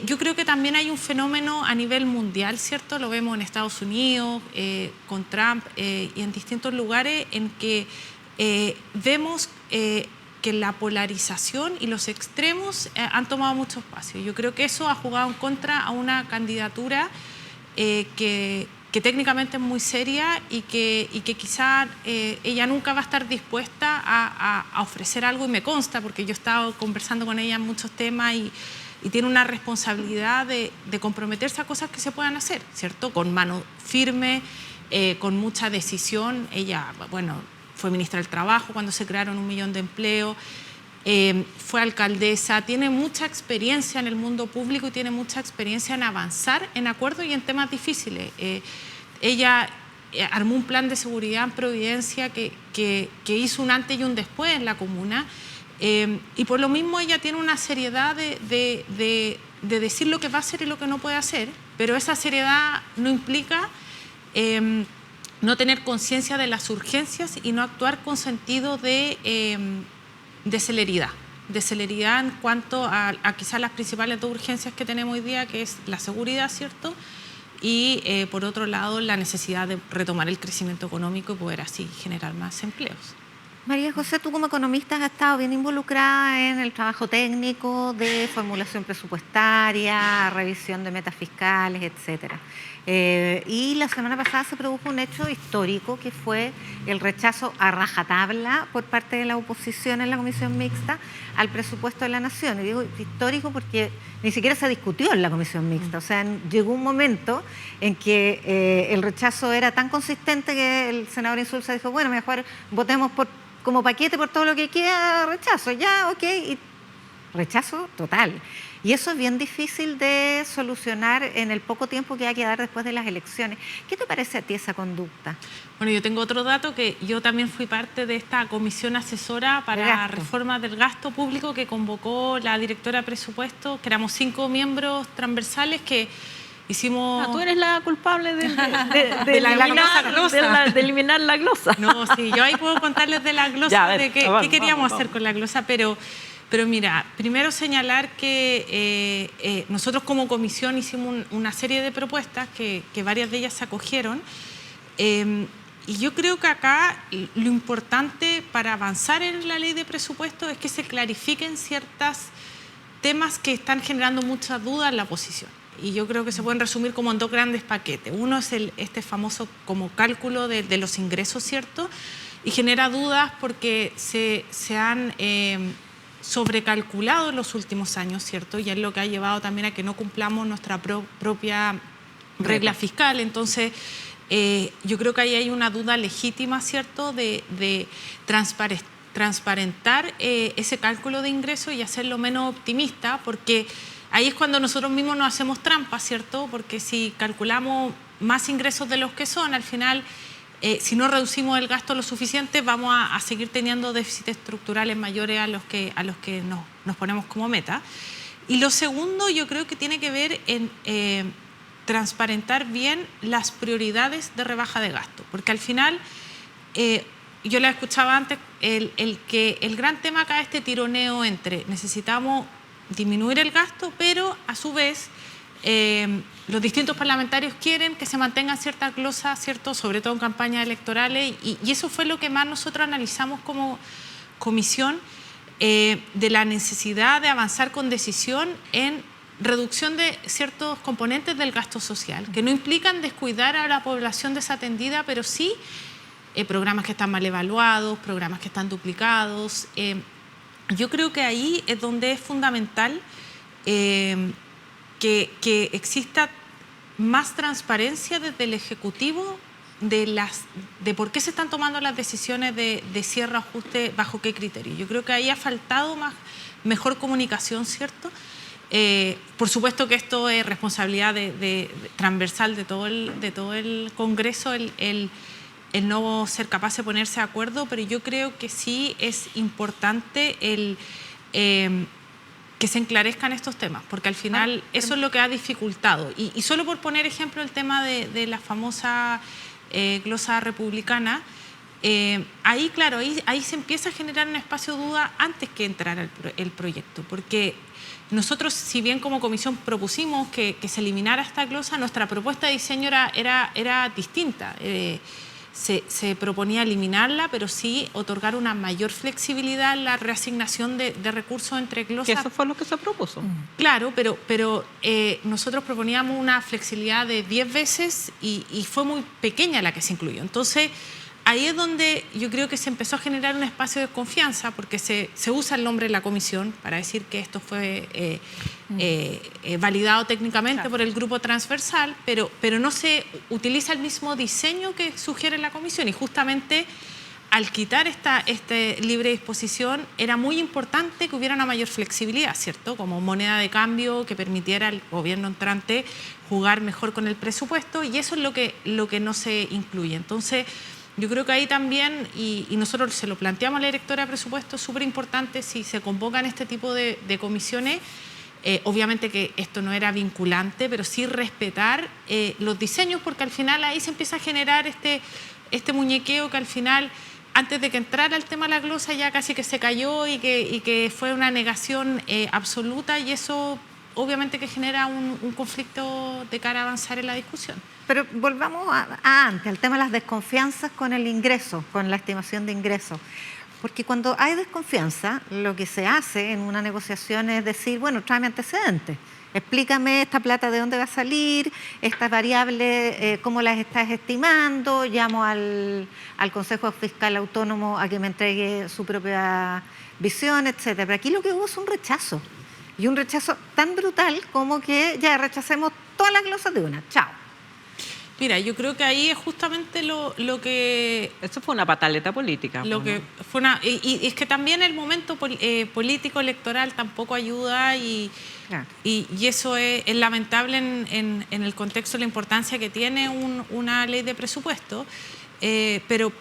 yo creo que también hay un fenómeno a nivel mundial, ¿cierto? Lo vemos en Estados Unidos, con Trump y en distintos lugares en que vemos que la polarización y los extremos han tomado mucho espacio. Yo creo que eso ha jugado en contra a una candidatura que técnicamente es muy seria y que quizá ella nunca va a estar dispuesta a ofrecer algo, y me consta porque yo he estado conversando con ella en muchos temas y tiene una responsabilidad de comprometerse a cosas que se puedan hacer, ¿cierto? Con mano firme, con mucha decisión. Ella, bueno, fue ministra del Trabajo cuando se crearon 1 millón de empleos, fue alcaldesa, tiene mucha experiencia en el mundo público y tiene mucha experiencia en avanzar en acuerdos y en temas difíciles. Ella armó un plan de seguridad en Providencia que hizo un antes y un después en la comuna, y por lo mismo ella tiene una seriedad de decir lo que va a hacer y lo que no puede hacer, pero esa seriedad no implica no tener conciencia de las urgencias y no actuar con sentido de celeridad en cuanto a quizás las principales 2 urgencias que tenemos hoy día, que es la seguridad, ¿cierto? Y por otro lado, la necesidad de retomar el crecimiento económico y poder así generar más empleos. María José, tú como economista has estado bien involucrada en el trabajo técnico de formulación presupuestaria, revisión de metas fiscales, etcétera. Y la semana pasada se produjo un hecho histórico que fue el rechazo a rajatabla por parte de la oposición en la comisión mixta al presupuesto de la Nación. Y digo histórico porque ni siquiera se discutió en la comisión mixta. O sea, llegó un momento en que el rechazo era tan consistente que el senador Insulza dijo, bueno, mejor votemos como paquete por todo lo que queda, rechazo, ya, ok, y rechazo total. Y eso es bien difícil de solucionar en el poco tiempo que va a quedar después de las elecciones. ¿Qué te parece a ti esa conducta? Bueno, yo tengo otro dato, que yo también fui parte de esta comisión asesora para reforma del gasto público que convocó la directora de presupuesto, que éramos 5 miembros transversales que hicimos... Tú eres la culpable de eliminar la glosa. No, sí, yo ahí puedo contarles de la glosa, ya, de qué queríamos hacer con la glosa, pero mira, primero señalar que nosotros como comisión hicimos una serie de propuestas que varias de ellas se acogieron, y yo creo que acá lo importante para avanzar en la ley de presupuesto es que se clarifiquen ciertos temas que están generando muchas dudas en la oposición. Y yo creo que se pueden resumir como en 2 grandes paquetes. Uno es este famoso como cálculo de los ingresos, ¿cierto? Y genera dudas porque se han sobrecalculado en los últimos años, ¿cierto? Y es lo que ha llevado también a que no cumplamos nuestra propia regla fiscal. Entonces, yo creo que ahí hay una duda legítima, ¿cierto?, de transparentar ese cálculo de ingresos y hacerlo menos optimista, porque ahí es cuando nosotros mismos nos hacemos trampas, ¿cierto? Porque si calculamos más ingresos de los que son, al final si no reducimos el gasto lo suficiente, vamos a seguir teniendo déficits estructurales mayores a los que nos ponemos como meta. Y lo segundo, yo creo que tiene que ver en transparentar bien las prioridades de rebaja de gasto, porque al final, yo la escuchaba antes, el gran tema acá es este tironeo entre necesitamos disminuir el gasto, pero a su vez los distintos parlamentarios quieren que se mantengan ciertas glosas, ¿cierto? Sobre todo en campañas electorales, y eso fue lo que más nosotros analizamos como comisión, de la necesidad de avanzar con decisión en reducción de ciertos componentes del gasto social, que no implican descuidar a la población desatendida, pero sí programas que están mal evaluados, programas que están duplicados. Yo creo que ahí es donde es fundamental que exista más transparencia desde el Ejecutivo de por qué se están tomando las decisiones de cierre o ajuste, bajo qué criterio. Yo creo que ahí ha faltado mejor comunicación, ¿cierto? Por supuesto que esto es responsabilidad transversal de todo el Congreso, el no ser capaz de ponerse de acuerdo, pero yo creo que sí es importante que se enclarezcan estos temas, porque al final eso es lo que ha dificultado. Y solo por poner ejemplo el tema de la famosa glosa republicana, ahí, claro, ahí se empieza a generar un espacio de duda antes que entrara el proyecto, porque nosotros, si bien como comisión propusimos que se eliminara esta glosa, nuestra propuesta de diseño era distinta. Se proponía eliminarla, pero sí otorgar una mayor flexibilidad en la reasignación de recursos entre glosas. Que eso fue lo que se propuso. Claro, pero nosotros proponíamos una flexibilidad de 10 veces y fue muy pequeña la que se incluyó. Entonces, ahí es donde yo creo que se empezó a generar un espacio de confianza, porque se usa el nombre de la comisión para decir que esto fue validado técnicamente por el grupo transversal, pero no se utiliza el mismo diseño que sugiere la comisión, y justamente al quitar esta libre disposición era muy importante que hubiera una mayor flexibilidad, ¿cierto? Como moneda de cambio que permitiera al gobierno entrante jugar mejor con el presupuesto, y eso es lo que no se incluye. Entonces, yo creo que ahí también, y nosotros se lo planteamos a la directora de presupuesto, es súper importante si se convocan este tipo de comisiones, obviamente que esto no era vinculante, pero sí respetar los diseños, porque al final ahí se empieza a generar este muñequeo que al final, antes de que entrara el tema de la glosa, ya casi que se cayó y que fue una negación absoluta, y eso obviamente que genera un conflicto de cara a avanzar en la discusión. Pero volvamos a antes, al tema de las desconfianzas con el ingreso, con la estimación de ingresos. Porque cuando hay desconfianza, lo que se hace en una negociación es decir, bueno, tráeme antecedentes. Explícame esta plata de dónde va a salir, estas variables, cómo las estás estimando, llamo al Consejo Fiscal Autónomo a que me entregue su propia visión, etcétera. Pero aquí lo que hubo es un rechazo. Y un rechazo tan brutal como que ya rechacemos todas las glosas de una. Chao. Mira, yo creo que ahí es justamente lo que... Eso fue una pataleta política. Y es que también el momento político electoral tampoco ayuda, y eso es lamentable en el contexto de la importancia que tiene una ley de presupuesto, pero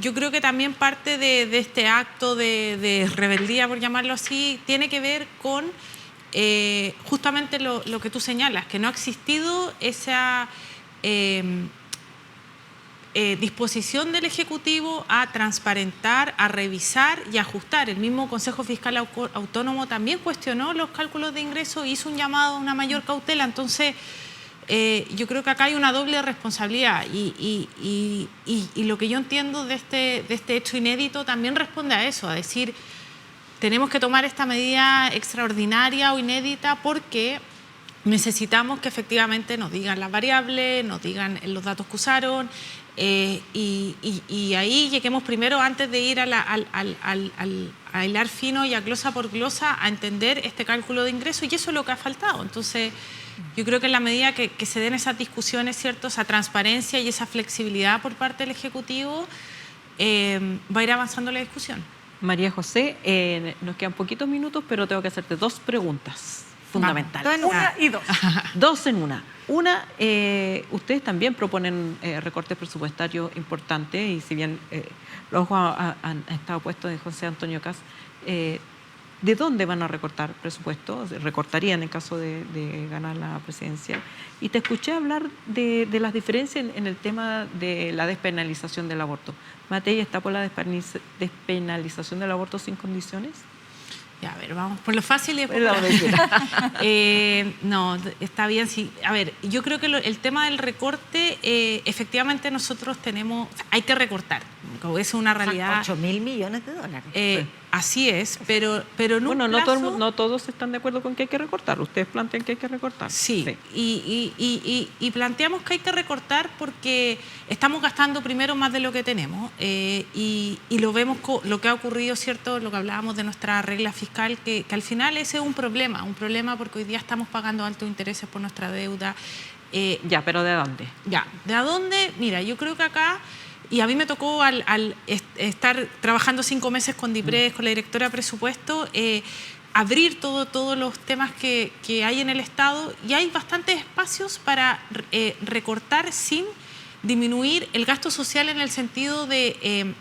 yo creo que también parte de este acto de rebeldía, por llamarlo así, tiene que ver con justamente lo que tú señalas, que no ha existido esa... disposición del Ejecutivo a transparentar, a revisar y ajustar. El mismo Consejo Fiscal Autónomo también cuestionó los cálculos de ingresos e hizo un llamado a una mayor cautela. Entonces, yo creo que acá hay una doble responsabilidad, y lo que yo entiendo de este hecho inédito también responde a eso, a decir, tenemos que tomar esta medida extraordinaria o inédita porque necesitamos que efectivamente nos digan las variables, nos digan los datos que usaron, y ahí lleguemos primero, antes de ir a hilar fino y a glosa por glosa, a entender este cálculo de ingresos, y eso es lo que ha faltado. Entonces, yo creo que en la medida que se den esas discusiones, ¿cierto?, esa transparencia y esa flexibilidad por parte del Ejecutivo, va a ir avanzando la discusión. María José, nos quedan poquitos minutos, pero tengo que hacerte 2 preguntas fundamental. Dos en Una y dos. Dos en una. Una, ustedes también proponen recortes presupuestarios importantes y si bien los ojos han estado puestos en José Antonio Kast, ¿de dónde van a recortar presupuestos? Recortarían en caso de ganar la presidencia. Y te escuché hablar de las diferencias en el tema de la despenalización del aborto. Matei, ¿está por la despenalización del aborto sin condiciones? Ya, a ver, vamos por lo fácil y después La por lo- mentira. No, está bien, sí. A ver, yo creo que el tema del recorte, efectivamente nosotros hay que recortar, como es una realidad. 8.000 millones de dólares. Así es, pero en un Bueno, plazo... no todos están de acuerdo con que hay que recortar. Ustedes plantean que hay que recortar. Sí, y planteamos que hay que recortar porque estamos gastando primero más de lo que tenemos y lo vemos lo que ha ocurrido, ¿cierto? Lo que hablábamos de nuestra regla fiscal, que al final ese es un problema porque hoy día estamos pagando altos intereses por nuestra deuda. Ya, pero ¿de dónde? Ya, ¿de a dónde? Mira, yo creo que acá, y a mí me tocó al estar trabajando 5 meses con DIPRES, con la directora de presupuesto, abrir todos los temas que hay en el Estado y hay bastantes espacios para recortar sin disminuir el gasto social en el sentido de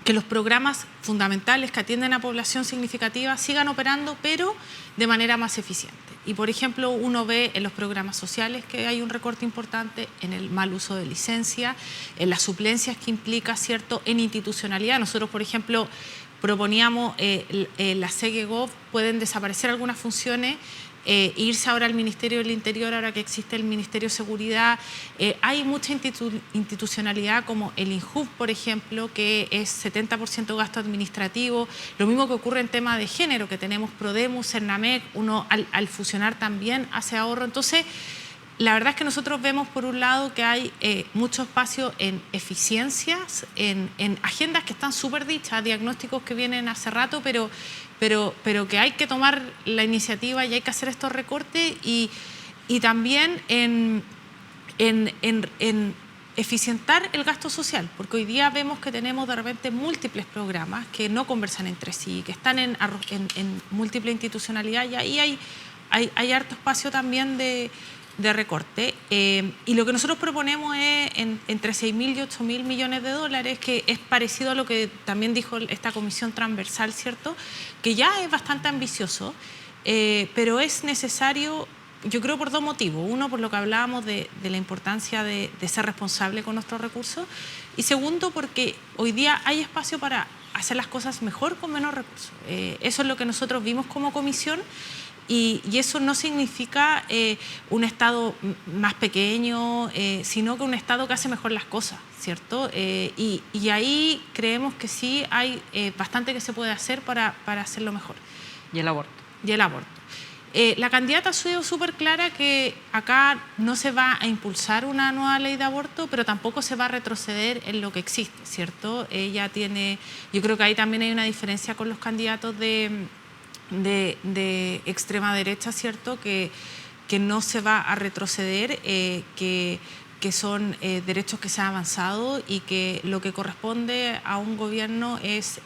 que los programas fundamentales que atienden a población significativa sigan operando, pero de manera más eficiente. Y, por ejemplo, uno ve en los programas sociales que hay un recorte importante en el mal uso de licencia, en las suplencias que implica, ¿cierto?, en institucionalidad. Nosotros, por ejemplo, proponíamos la SEGEGOV, pueden desaparecer algunas funciones, irse ahora al Ministerio del Interior, ahora que existe el Ministerio de Seguridad. Hay mucha institucionalidad como el INJUV, por ejemplo, que es 70% gasto administrativo. Lo mismo que ocurre en tema de género, que tenemos Prodemus, Cernamec, uno al fusionar también hace ahorro. Entonces, la verdad es que nosotros vemos por un lado que hay mucho espacio en eficiencias, en agendas que están súper dichas, diagnósticos que vienen hace rato, pero que hay que tomar la iniciativa y hay que hacer estos recortes y también en eficientar el gasto social, porque hoy día vemos que tenemos de repente múltiples programas que no conversan entre sí, que están en múltiple institucionalidad y ahí hay harto espacio también de recorte. Y lo que nosotros proponemos es entre 6.000 y 8.000 millones de dólares, que es parecido a lo que también dijo esta comisión transversal, ¿cierto?, que ya es bastante ambicioso, pero es necesario, yo creo, por dos motivos. Uno, por lo que hablábamos de la importancia de ser responsable con nuestros recursos, y segundo, porque hoy día hay espacio para hacer las cosas mejor con menos recursos. Eso es lo que nosotros vimos como comisión. Y eso no significa un Estado más pequeño, sino que un Estado que hace mejor las cosas, ¿cierto? Y ahí creemos que sí hay bastante que se puede hacer para hacerlo mejor. Y el aborto. Y el aborto. La candidata ha sido súper clara que acá no se va a impulsar una nueva ley de aborto, pero tampoco se va a retroceder en lo que existe, ¿cierto? Ella tiene, yo creo que ahí también hay una diferencia con los candidatos de extrema derecha, ¿cierto?, que no se va a retroceder, que son derechos que se han avanzado y que lo que corresponde a un gobierno es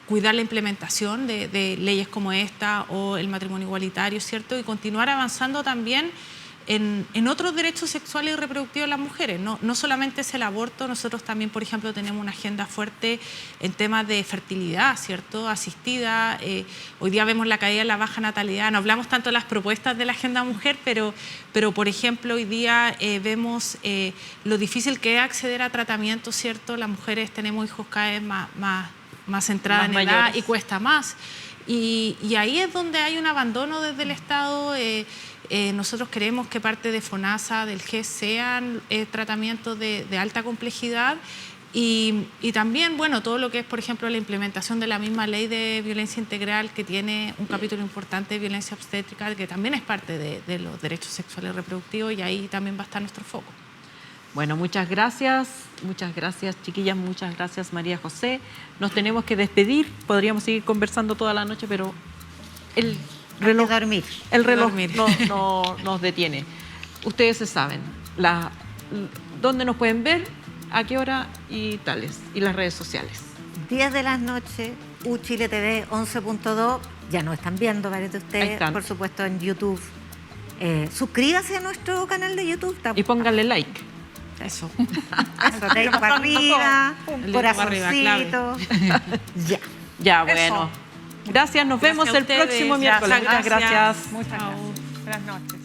cuidar la implementación de leyes como esta o el matrimonio igualitario, ¿cierto?, y continuar avanzando también en otros derechos sexuales y reproductivos de las mujeres. No solamente es el aborto, nosotros también, por ejemplo, tenemos una agenda fuerte en temas de fertilidad, ¿cierto?, asistida. Hoy día vemos la caída de la baja natalidad. No hablamos tanto de las propuestas de la agenda mujer, pero por ejemplo, hoy día vemos lo difícil que es acceder a tratamientos, ¿cierto? Las mujeres tenemos hijos cada vez más entradas en edad mayores y cuesta más. Y ahí es donde hay un abandono desde el Estado. Nosotros queremos que parte de FONASA, del GES, sean tratamientos de alta complejidad y también, bueno, todo lo que es, por ejemplo, la implementación de la misma ley de violencia integral, que tiene un capítulo importante de violencia obstétrica, que también es parte de los derechos sexuales y reproductivos, y ahí también va a estar nuestro foco. Muchas gracias, chiquillas, muchas gracias, María José. Nos tenemos que despedir, podríamos seguir conversando toda la noche, pero el reloj no nos detiene. Ustedes se saben dónde nos pueden ver, a qué hora y tales, y las redes sociales. 10 de la noche, UChile TV 11.2, Ya nos están viendo varios de Ahí ustedes, están. por supuesto, en YouTube. Suscríbase a nuestro canal de YouTube. Y pónganle like. Eso. Eso, dedito para arriba, El dedito para arriba, corazoncito. Ya. Ya, bueno. Gracias, nos vemos Gracias a el ustedes. próximo miércoles. Muchas gracias. Muchas Chao. gracias. Buenas noches.